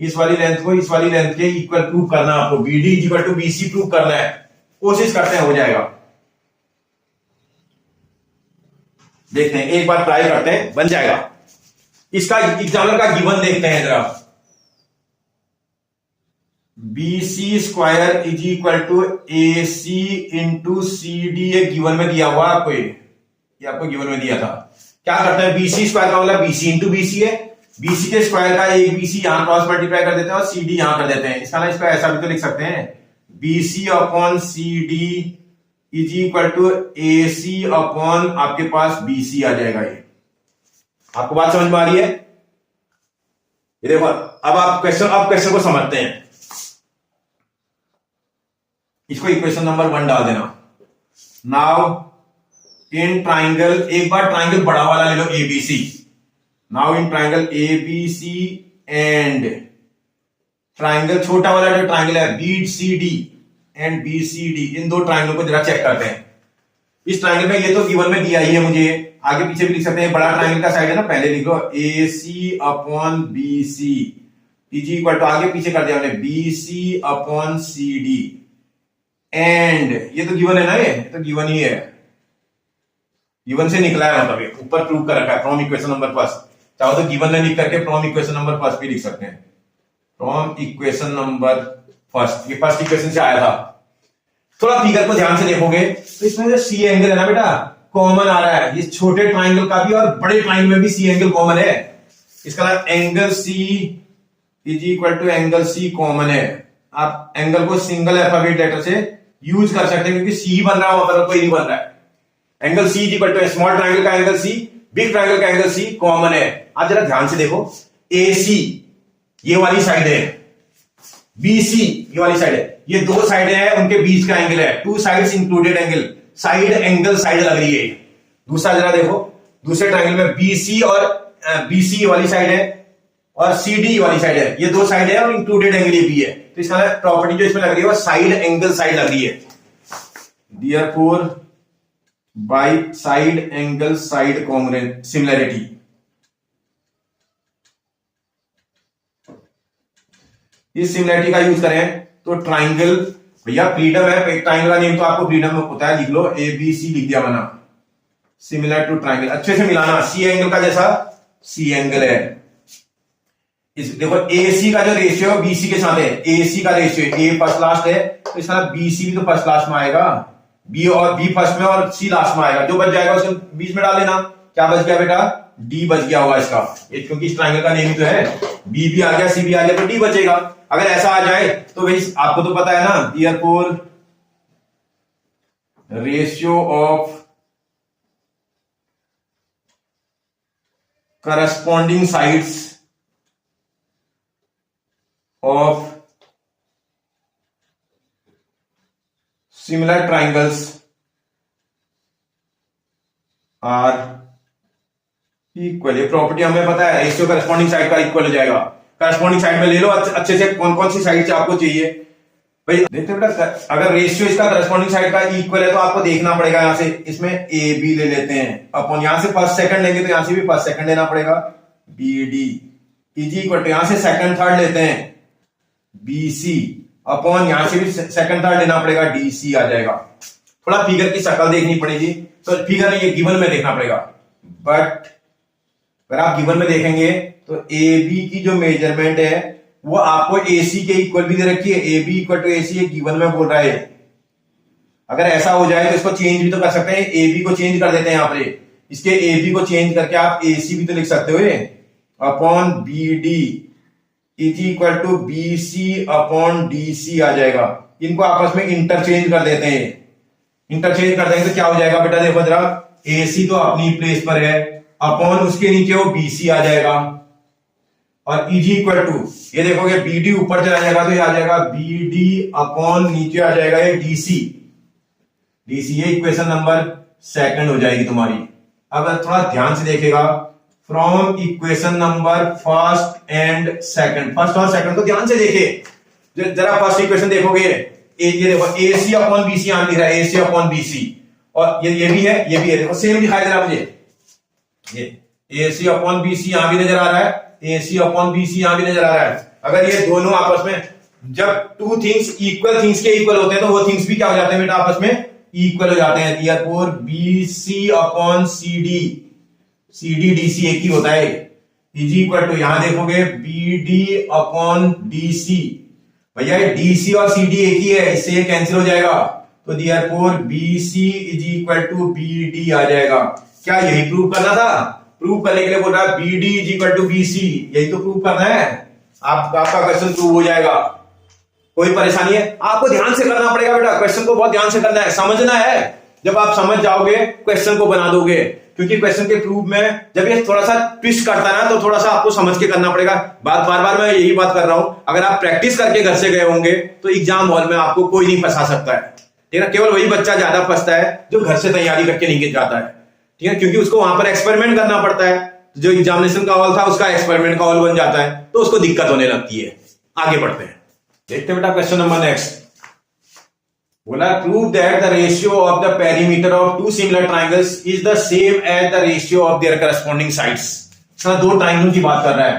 इस वाली लेंथ को इस वाली लेंथ के इक्वल प्रूव करना है आपको, BD is equal to BC prove करना है, कोशिश करते हैं हो जाएगा, देखते हैं एक बार ट्राई करते हैं, बन जाएगा। इसका एग्जाम्पल का गिवन देखते हैं जरा, B C square is equal to A C into C D, ये गिवन में दिया हुआ आपको, ये आपको गिवन में दिया था। क्या करते हैं, बीसी स्क्वायर का मतलब बीसी इंटू बीसी है, बीसी के स्क्वायर का एक बीसी यहां क्रॉस मल्टीप्लाई कर देते हैं और सी डी यहां कर देते हैं। इसका ना इसको ऐसा भी तो लिख सकते हैं, BC upon C D is equal to A C upon आपके पास बीसी आ जाएगा। ये आपको बात समझ में आ रही है? ये देखो अब आप क्वेश्चन को समझते हैं। इसको इक्वेशन नंबर 1 डाल देना। नाउ इन ट्राइंगल, एक बार ट्राइंगल बड़ा वाला ले लो ABC. Now in triangle ABC and triangle छोटा वाला जो ट्राइंगल है बीसीडी एंड बीसीडी, इन दो ट्राइंगलों को जरा चेक करते हैं। इस ट्राइंगल में ये तो गिवन में दिया ही है मुझे, आगे पीछे भी लिख सकते हैं। बड़ा ट्राइंगल का साइड है ना, पहले लिख लो A C upon B C is equal to, आगे पीछे कर दिया हमने, B C upon C D and, ये तो गिवन है ना, ये तो गिवन ही है, गिवन से निकला है, मतलब ये ऊपर प्रूव कर रखा है फ्रॉम इक्वेशन नंबर फर्स्ट। चाहो तो गिवन में लिख करके फ्रॉम इक्वेशन नंबर फर्स्ट भी लिख सकते हैं, फ्रॉम इक्वेशन नंबर फर्स्ट, ये फर्स्ट इक्वेशन से आया था। थोड़ा फिगर को ध्यान से देखोगे तो इसमें जो सी एंगल है ना बेटा, कॉमन आ रहा है। ये छोटे ट्राइंगल का भी और बड़े ट्राइंगल में भी सी एंगल कॉमन है। इसका angle C is equal to angle C common है। आप एंगल को सिंगल अल्फाबेट लेटर से यूज कर सकते हैं, क्योंकि सी बन रहा है, वहां पर कोई नहीं बन रहा है। Angle C is equal to small triangle का एंगल सी, बिग ट्राइंगल का एंगल सी कॉमन है। आप जरा ध्यान से देखो, ए सी ये वाली साइड है, बीसी ये वाली साइड है, ये दो साइड है, उनके बीच का एंगल है, two sides included angle, side angle side लग रही है। दूसरा जरा देखो, दूसरे ट्राइंगल में बीसी और बीसी वाली साइड है और सीडी वाली साइड है, ये दो साइड है और इंक्लूडेड एंगल ये भी है। तो इसका प्रॉपर्टी जो इसमें लग रही है वो साइड एंगल साइड लग रही है। Therefore by side angle side congruent similarity, इस सिमिलरिटी का यूज करें तो ट्राइंगल, भैया फ्रीडम है, ट्राइंगल का नेम तो आपको फ्रीडम में होता है, लिख लो ए बी सी लिख दिया बना, सिमिलर टू ट्राइंगल, अच्छे से मिलाना, सी एंगल का जैसा सी एंगल है। इस देखो ए सी का जो रेशियो है बीसी के साथ है, ए सी का रेशियो ए फर्स्ट लास्ट है, तो इसका बीसी भी तो फर्स्ट लास्ट में आएगा, बी और बी फर्स्ट में और सी लास्ट में आएगा, जो बच जाएगा उसको बीच में डाल देना। क्या बच गया बेटा, डी बच गया होगा इसका, क्योंकि इस ट्राइंगल का नेम ही तो है, बी भी आ गया सी भी आ गया तो डी बचेगा। अगर ऐसा आ जाए तो भाई आपको तो पता है ना, therefore ratio of corresponding sides of similar triangles are equal. ये प्रॉपर्टी हमें पता है, रेशियो करस्पॉन्डिंग साइड का इक्वल हो जाएगा। करस्पॉन्डिंग साइड में ले लो अच्छे से, कौन कौन सी साइड से आपको चाहिए भाई। देखते बेटा, अगर रेशियो इसका करस्पॉन्डिंग साइड का इक्वल है तो आपको देखना पड़ेगा, यहां से इसमें ए बी ले लेते हैं, अपन यहां से फर्स्ट सेकंड लेंगे तो यहां से भी फर्स्ट सेकंड लेना पड़ेगा, B D is equal to, यहां से सेकंड थर्ड लेते हैं बी सी अपॉन, यहां से भी सेकंड थर्ड लेना पड़ेगा, डी सी आ जाएगा। थोड़ा फिगर की शक्ल देखनी पड़ेगी, तो फिगर ये गिवन में देखना पड़ेगा, बट अगर आप गिवन में देखेंगे तो ए बी की जो मेजरमेंट है वो आपको ए सी के इक्वल भी दे रखी है, A B equal to A C given में बोल रहा है। अगर ऐसा हो जाए तो इसको चेंज भी तो कर सकते हैं, ए बी को चेंज कर देते हैं यहाँ पे, इसके ए बी को चेंज करके आप ए सी भी तो लिख सकते हो, upon B D is equal to B C upon D C आ जाएगा। इनको आपस में इंटरचेंज कर देते हैं, इंटरचेंज कर देंगे तो क्या हो जाएगा बेटा, देखो जरा, ए सी तो अपनी प्लेस पर है, अपॉन उसके नीचे वो बीसी आ जाएगा, और इज इक्वल टू, ये देखोगे बी डी ऊपर चला जाएगा तो ये आ जाएगा बी डी अपॉन नीचे आ जाएगा ये डीसी, डीसी, ये इक्वेशन नंबर सेकंड हो जाएगी तुम्हारी। अगर थोड़ा ध्यान से देखेगा, from equation number first and second, first और सेकंड को ध्यान से देखे, जरा फर्स्ट इक्वेशन देखोगे, ये देखो ए सी अपॉन बी सी यहां लिख रहा है, ए सी अपॉन बी सी, और ये भी है, ये भी है, देखो सेम दिखाई दे रहा है मुझे, ये ए सी अपॉन बी सी यहां भी नजर आ रहा है, ए सी अपॉन बी सी यहां भी नजर आ रहा है। अगर ये दोनों आपस में, जब टू थिंग्स इक्वल थिंग्स के इक्वल होते हैं तो वो थिंग्स भी क्या हो जाते हैं बेटा, आपस में इक्वल हो जाते हैं। Therefore B C upon C D, C D D C एक ही होता है, इज इक्वल टू, यहां देखोगे B D upon D C, भैया ये डीसी और सीडी एक ही है, इससे ये कैंसिल हो जाएगा, तो therefore BC is equal to BD आ जाएगा। क्या यही प्रूव करना था? प्रूव करने के लिए बोल रहा है BD is equal to BC, यही तो प्रूव करना है। आपका क्वेश्चन प्रूव हो जाएगा, कोई परेशानी है? आपको ध्यान से करना पड़ेगा बेटा, क्वेश्चन को बहुत ध्यान से करना है, समझना है। जब आप समझ जाओगे क्वेश्चन को बना दोगे, क्योंकि क्वेश्चन के प्रूफ में जब ये थोड़ा सा ट्विस्ट करता है ना, तो थोड़ा सा आपको समझ के करना पड़ेगा। बार बार मैं यही बात कर रहा हूं, अगर आप प्रैक्टिस करके घर से गए होंगे तो एग्जाम हॉल में आपको कोई नहीं फंसा सकता है, ठीक है। केवल वही बच्चा ज्यादा फंसता है जो घर से तैयारी करके नहीं जाता है, ठीक है, क्योंकि उसको वहां पर एक्सपेरिमेंट करना पड़ता है। जो एग्जामिनेशन का हॉल था उसका एक्सपेरिमेंट का हॉल बन जाता है, तो उसको दिक्कत होने लगती है। आगे बढ़ते हैं, देखते हैं बेटा क्वेश्चन नंबर नेक्स्ट। बोला prove that the ratio of the perimeter of two similar triangles is the same as the ratio of their corresponding sides. इसमें दो ट्राइंगल की बात कर रहा है।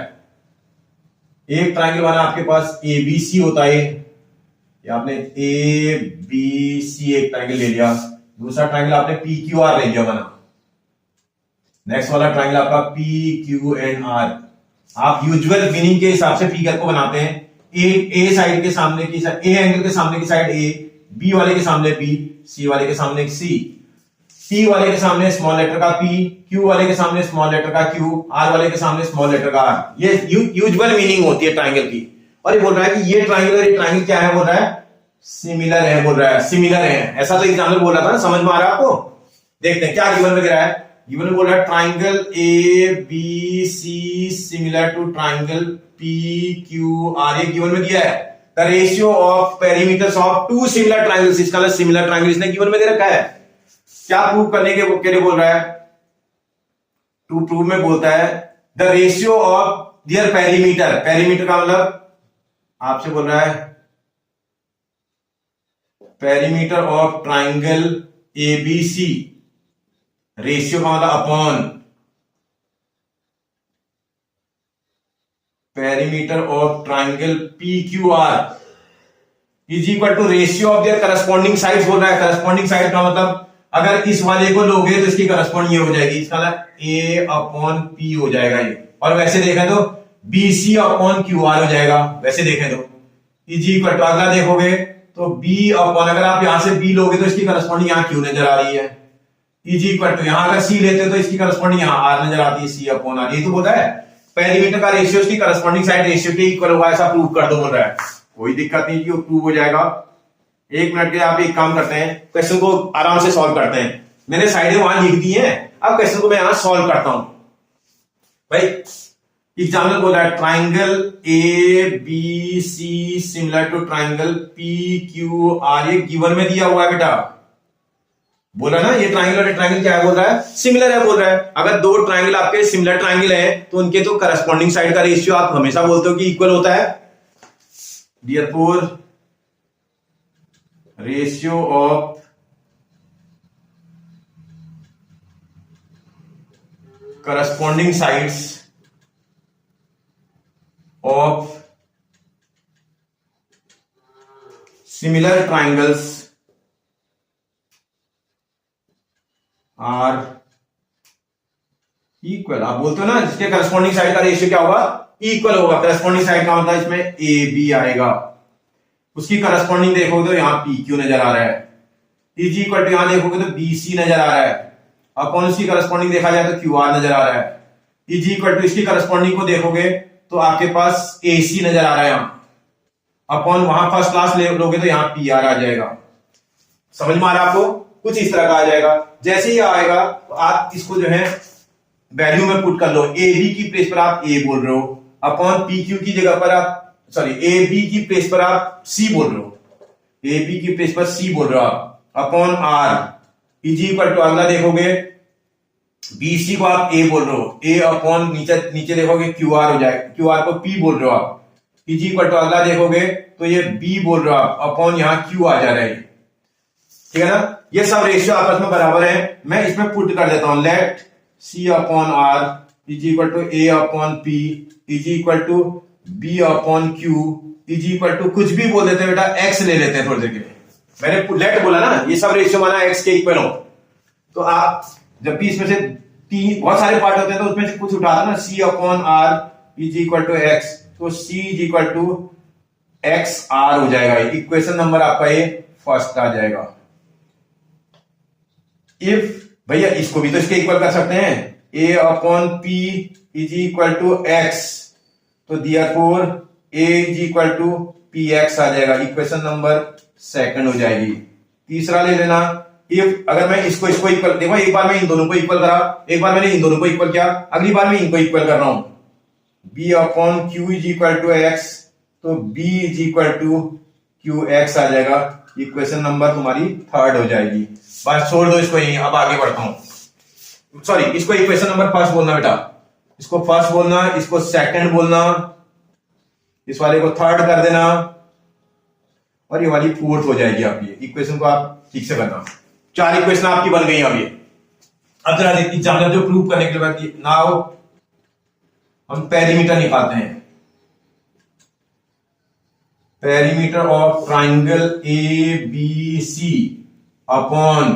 एक ट्राइंगल बना आपके पास एबीसी होता है, ये आपने ए बी सी एक ट्राइंगल ले लिया, दूसरा ट्राइंगल आपने पी क्यू आर ले लिया बना। नेक्स्ट वाला ट्राइंगल आपका पी क्यू एंड आर। आप यूजुअल मीनिंग के हिसाब से फिगर को बनाते हैं। ए साइड के सामने की साइड, ए एंगल के सामने की साइड ए, बी वाले के सामने बी, सी वाले के सामने सी, पी वाले के सामने स्मॉल लेटर का पी, क्यू वाले के सामने स्मॉल लेटर का क्यू, आर वाले के सामने स्मॉल लेटर का आर। ये यूजुअल मीनिंग होती है ट्राइंगल की। और ये बोल रहा है कि ये ट्राइंगल और ये ट्राइंगल क्या है, बोल रहा है सिमिलर है, बोल रहा है सिमिलर है। ऐसा तो एग्जाम्पल बोल रहा था ना, समझ में आ रहा है आपको? देखते हैं क्या गिवन में गिरा है। गिवन में बोल रहा है triangle A B C similar to triangle P Q R. ये गिवन में दिया है the ratio of perimeters of two similar triangles. इसका मतलब सिमिलर ट्राइंगल इसने गिवन में दे रखा है। क्या प्रूव करने के लिए बोल रहा है? टू प्रूव में बोलता है the ratio of their perimeter. Perimeter का मतलब आपसे बोल रहा है perimeter of triangle ABC, ratio का मतलब upon perimeter of triangle P Q R is equal to ratio of their corresponding sides. बोल रहा है करस्पॉन्डिंग साइड का मतलब अगर इस वाले को लोगे तो इसकी करस्पॉन्डिंग ये हो जाएगी, इसका मतलब ए अपॉन पी हो जाएगा ये। और वैसे देखें तो B C upon Q R हो जाएगा, वैसे देखें तो इज इक्वल टू अगला देखोगे तो बी अपॉन, अगर आप यहां से बी लोगे तो इसकी करस्पॉन्डिंग यहां क्यू नजर आ रही है, इज इक्वल टू यहां अगर सी लेते हो तो इसकी करस्पॉन्डिंग यहां आर नजर आती है, सी अपॉन आर। ये तो बोलता है पेरीमीटर का रेशियो उसकी करस्पॉन्डिंग साइड रेशियो के इक्वल होगा, ऐसा प्रूव कर दो बोल रहा है। कोई दिक्कत नहीं, कि प्रूव हो जाएगा। एक मिनट के आप एक काम करते हैं, क्वेश्चन को आराम से सॉल्व करते हैं। मैंने साइडें वहां लिख दी हैं, अब क्वेश्चन को मैं यहां सॉल्व करता हूं। भाई एग्जाम्पल बोल रहा है triangle A B C similar to triangle P Q R. ये गिवन में दिया हुआ है बेटा, बोला ना ये ट्राइंगल और ट्राइंगल क्या है, बोल रहा है सिमिलर है। बोल रहा है अगर दो ट्राइंगल आपके सिमिलर ट्राइंगल है तो उनके तो करस्पॉन्डिंग साइड का रेशियो आप हमेशा बोलते हो कि इक्वल होता है। Therefore ratio of corresponding sides of similar triangles are equal. आप बोलते हो ना जिसके करस्पॉन्डिंग साइड का रेशियो क्या होगा, इक्वल होगा। करस्पॉन्डिंग साइड का मतलब इसमें ए बी आएगा, उसकी करस्पॉन्डिंग देखोगे तो यहां पी क्यू नजर आ रहा है, इज इक्वल टू यहां देखोगे तो बी सी नजर आ रहा है, अपॉन उसकी करस्पॉन्डिंग देखा जाए तो क्यू आर नजर आ रहा है, इज इक्वल टू इसकी करस्पॉन्डिंग को देखोगे तो आपके पास ए सी नजर आ रहा है यहां, अपॉन वहां फर्स्ट क्लास ले लोगे तो यहां पी आर आ जाएगा। समझ में आ रहा है आपको? कुछ इस तरह का आ जाएगा। जैसे ही आएगा तो आप इसको जो है वैल्यू में पुट कर लो। ए बी की प्लेस पर आप ए बोल रहे हो, अपॉन पी क्यू की जगह पर आप ए बी की प्लेस पर आप सी बोल रहे हो, ए बी की प्लेस पर सी बोल रहे हो आप, upon R is equal to अगला देखोगे बी सी को आप ए बोल रहे हो, ए अपॉन नीचे देखोगे क्यू आर हो जाएगा, क्यू आर को पी बोल रहे हो आप, इज इक्वल टू अगला देखोगे तो ये बी बोल रहे हो आप, अपॉन यहां क्यू आ जा रहा है, ठीक है ना। ये सब रेशियो आपस में बराबर है। मैं इसमें पुट कर देता हूं, let C upon R is equal to A upon P is equal to B upon Q is equal to कुछ भी बोल देते हैं बेटा, एक्स ले लेते हैं थोड़ी देर के लिए। मैंने लेट बोला ना, ये सब रेशियो माना एक्स के इक्वल हो। तो आप जब भी इसमें से तीन बहुत सारे पार्ट होते हैं तो उसमें से कुछ उठा दो ना, C upon R is equal to X, तो C is equal to X R हो जाएगा। इक्वेशन नंबर आपका ये फर्स्ट आ जाएगा। इफ भैया इसको भी तो इसके इक्वल कर सकते हैं, A upon P is equal to X, तो therefore A is equal to P X आ जाएगा। इक्वेशन नंबर सेकंड हो जाएगी। तीसरा ले लेना, इफ अगर मैं इसको इक्वल, देखो एक बार मैं इन दोनों को इक्वल करा, एक बार मैंने इन दोनों को इक्वल किया, अगली बार मैं इनको इक्वल कर रहा हूं। B upon Q is equal to X, तो B is equal to Q X आ जाएगा। इक्वेशन नंबर तुम्हारी थर्ड हो जाएगी। बस छोड़ दो इसको यहीं, अब आगे बढ़ता हूं। सॉरी, इसको इक्वेशन नंबर फर्स्ट बोलना बेटा, इसको फर्स्ट बोलना, इसको सेकंड बोलना, इस वाले को थर्ड कर देना, और ये वाली फोर्थ हो जाएगी आपकी। इक्वेशन को आप ठीक से करना। 4 इक्वेशन आपकी बन गई अभी। अब जरा एग्जाम्पल जो प्रूव करने के बाद नाउ हम पेरीमीटर निकालते हैं। Perimeter of triangle A B C upon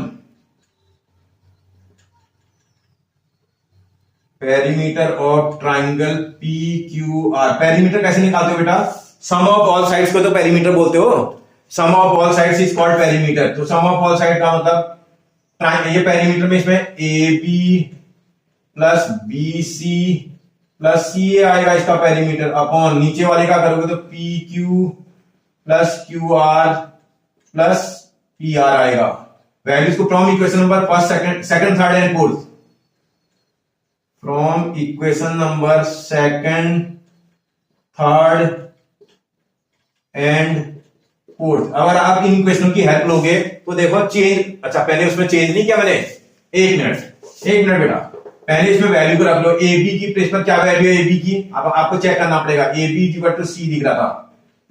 perimeter of triangle P Q R. Perimeter कैसे निकालते हो बेटा? सम ऑफ ऑल साइड्स को तो पेरीमीटर बोलते हो। Sum of all sides is called perimeter. तो सम ऑफ ऑल साइड का मतलब ये पेरीमीटर में इसमें A B plus B C plus C A आएगा इसका पेरीमीटर, अपॉन नीचे वाले का करोगे तो P Q plus Q R plus P R आएगा। वैल्यूज को from equation number first second third and fourth, from equation number second third and fourth. अगर आप इन इक्वेशनों की हेल्प लोगे तो देखो चेंज, अच्छा पहले उसमें चेंज नहीं किया मैंने, एक मिनट बेटा, पहले इसमें वैल्यू को रख लो। ए बी की प्लेस पर क्या वैल्यू है ए बी की, अब आपको चेक करना पड़ेगा। A B equal to C दिख रहा था,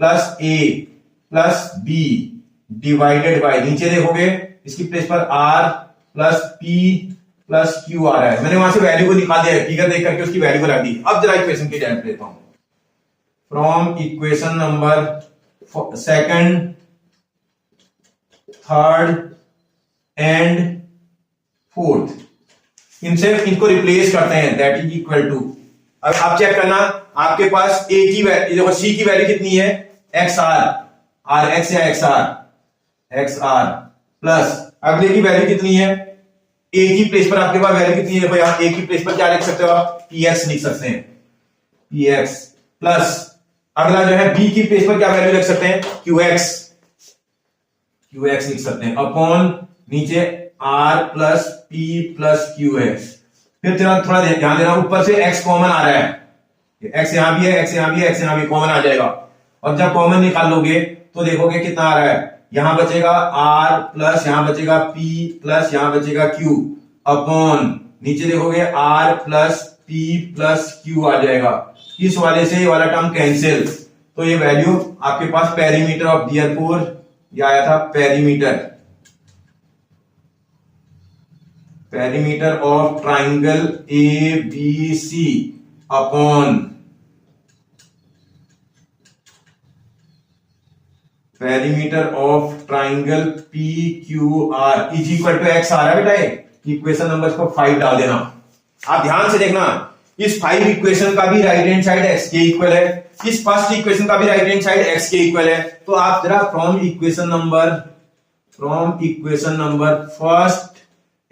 plus A plus B divided by, नीचे देखोगे इसकी प्लेस पर R plus P plus Q आ रहा है। मैंने वहां से वैल्यू को निकाल दिया, फिगर देख करके उसकी वैल्यू को रख दी। अब जरा इक्वेशन की हेल्प लेता हूं। From equation number second third and fourth, इनको रिप्लेस करते हैं। दैट इज इक्वल टू, अब आप चेक करना आपके पास ए की वैल्यू, देखो सी की वैल्यू कितनी है, एक्स आर, आर एक्स या एक्स आर प्लस अगले की वैल्यू कितनी है, ए की प्लेस पर आपके पास वैल्यू कितनी है, देखो यहां ए की प्लेस पर क्या लिख सकते हो आप, पी एक्स लिख सकते हैं, पी एक्स प्लस अगला जो है बी की प्लेस पर क्या वैल्यू लिख सकते हैं, क्यू एक्स लिख सकते हैं, अपॉन नीचे R plus P plus Q X. फिर थोड़ा ध्यान देना, ऊपर से एक्स कॉमन आ रहा है, एक्स यहां भी है, एक्स यहां भी है, एक्स यहां भी कॉमन आ जाएगा। और जब कॉमन निकाल लोगे तो देखोगे कितना आ रहा है, यहां बचेगा आर प्लस यहां बचेगा पी प्लस यहां बचेगा क्यू, अपॉन नीचे देखोगे R plus P plus Q आ जाएगा। इस वाले से ये वाला टर्म कैंसिल, तो ये वैल्यू आपके पास पेरीमीटर ऑफ देयरफॉर ये आया था perimeter of triangle A B C upon perimeter of triangle P Q R is equal to X आ रहा है बेटा। इक्वेशन नंबर को 5 डाल देना। आप ध्यान से देखना, इस 5 इक्वेशन का भी राइट हैंड साइड एक्स के इक्वल है, इस फर्स्ट इक्वेशन का भी राइट हैंड साइड एक्स के इक्वल है। तो आप जरा from equation number first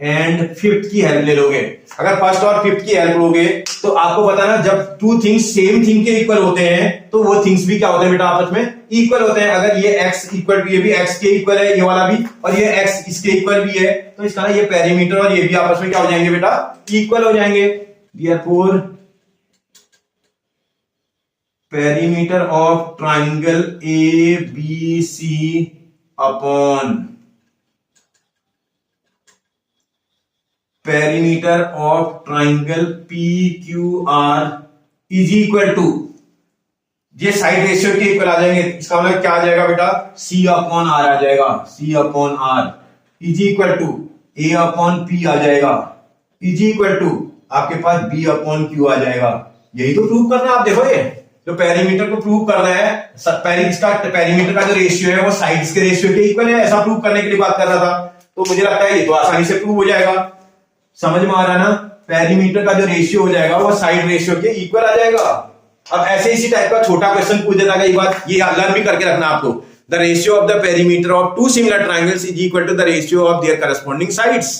and fifth की हेल्प ले लोगे। अगर फर्स्ट और फिफ्थ की हेल्प लोगे तो आपको पता ना, जब टू थिंग्स सेम थिंग के इक्वल होते हैं तो वो थिंग्स भी क्या होते हैं बेटा, आपस में इक्वल होते हैं। अगर ये x इक्वल टू ये भी x के इक्वल है, ये वाला भी, और ये x इसके इक्वल भी है, तो इसका ना ये पेरीमीटर और ये भी आपस में क्या हो जाएंगे बेटा, इक्वल हो जाएंगे। Therefore perimeter of triangle A B C upon perimeter of triangle P Q R is equal to, ये साइड रेशियो के इक्वल आ जाएंगे। इसका मतलब क्या आ जाएगा बेटा, सी अपॉन आर आ जाएगा, C upon R is equal to A upon P आ जाएगा, इज इक्वल टू आपके पास बी अपॉन क्यू आ जाएगा। यही तो प्रूव करना है। आप देखो ये जो पेरीमीटर को प्रूव करना है, इसका पेरीमीटर का जो रेशियो है वो साइड्स के रेशियो के इक्वल है, ऐसा प्रूव करने के लिए बात कर रहा था। तो मुझे लगता है ये तो आसानी से प्रूव हो जाएगा। समझ में आ रहा है ना, पेरीमीटर का जो रेशियो हो जाएगा वो साइड रेशियो के इक्वल आ जाएगा। अब ऐसे इसी टाइप का छोटा क्वेश्चन पूछ देता कई बार, ये लर्न भी करके रखना आपको। The ratio of the perimeter of two similar triangles is equal to the ratio of their corresponding sides.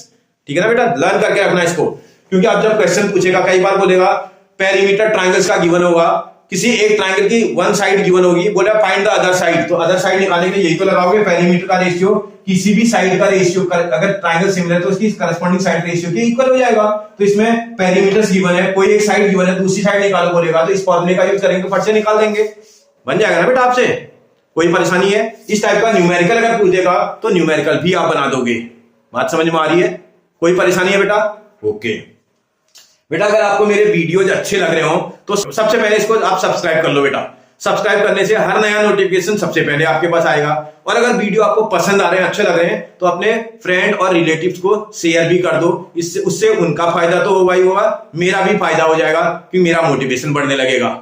ठीक है ना बेटा, लर्न करके रखना इसको, क्योंकि आप जब क्वेश्चन पूछेगा कई बार बोलेगा पेरीमीटर ट्राइंगल्स का गिवन होगा, किसी एक ट्राइंगल की वन साइड गिवन होगी, बोला फाइंड द अदर साइड, तो अदर साइड निकालने के लिए यही तो लगाओगे, पेरीमीटर का रेशियो किसी भी साइड का रेशियो, अगर ट्राइंगल सिमिलर है तो उसकी करस्पॉन्डिंग साइड रेशियो के इक्वल हो जाएगा। तो इसमें पेरीमीटर्स गिवन है, कोई एक साइड गिवन है, दूसरी साइड निकालो बोलेगा, तो इस फॉर्मूले का यूज करेंगे, फट से निकाल देंगे, बन जाएगा ना बेटा आपसे, कोई परेशानी है। इस टाइप का न्यूमेरिकल अगर पूछेगा तो न्यूमेरिकल भी आप बना दोगे। बात समझ में आ रही है, कोई परेशानी है बेटा? ओके बेटा, अगर आपको मेरे वीडियोज अच्छे लग रहे हो तो सबसे पहले इसको आप सब्सक्राइब कर लो बेटा। सब्सक्राइब करने से हर नया नोटिफिकेशन सबसे पहले आपके पास आएगा। और अगर वीडियो आपको पसंद आ रहे हैं, अच्छे लग रहे हैं, तो अपने फ्रेंड और रिलेटिव्स को शेयर भी कर दो, इससे उससे उनका फायदा तो होगा ही होगा, मेरा भी फायदा हो जाएगा कि मेरा मोटिवेशन बढ़ने लगेगा।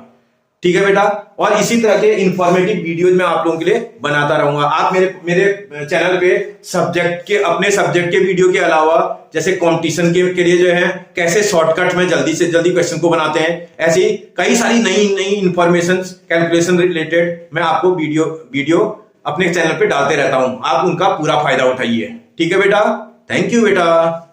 ठीक है बेटा, और इसी तरह के इंफॉर्मेटिव वीडियोज मैं आप लोगों के लिए बनाता रहूंगा। आप मेरे चैनल पे सब्जेक्ट के, अपने सब्जेक्ट के वीडियो के अलावा जैसे कंपटीशन के लिए जो है कैसे शॉर्टकट में जल्दी से जल्दी क्वेश्चन को बनाते हैं, ऐसी कई सारी नई इंफॉर्मेशन कैलकुलेशन रिलेटेड मैं आपको वीडियो अपने चैनल पे डालते रहता हूं। आप उनका पूरा फायदा उठाइए। ठीक है बेटा, थैंक यू बेटा।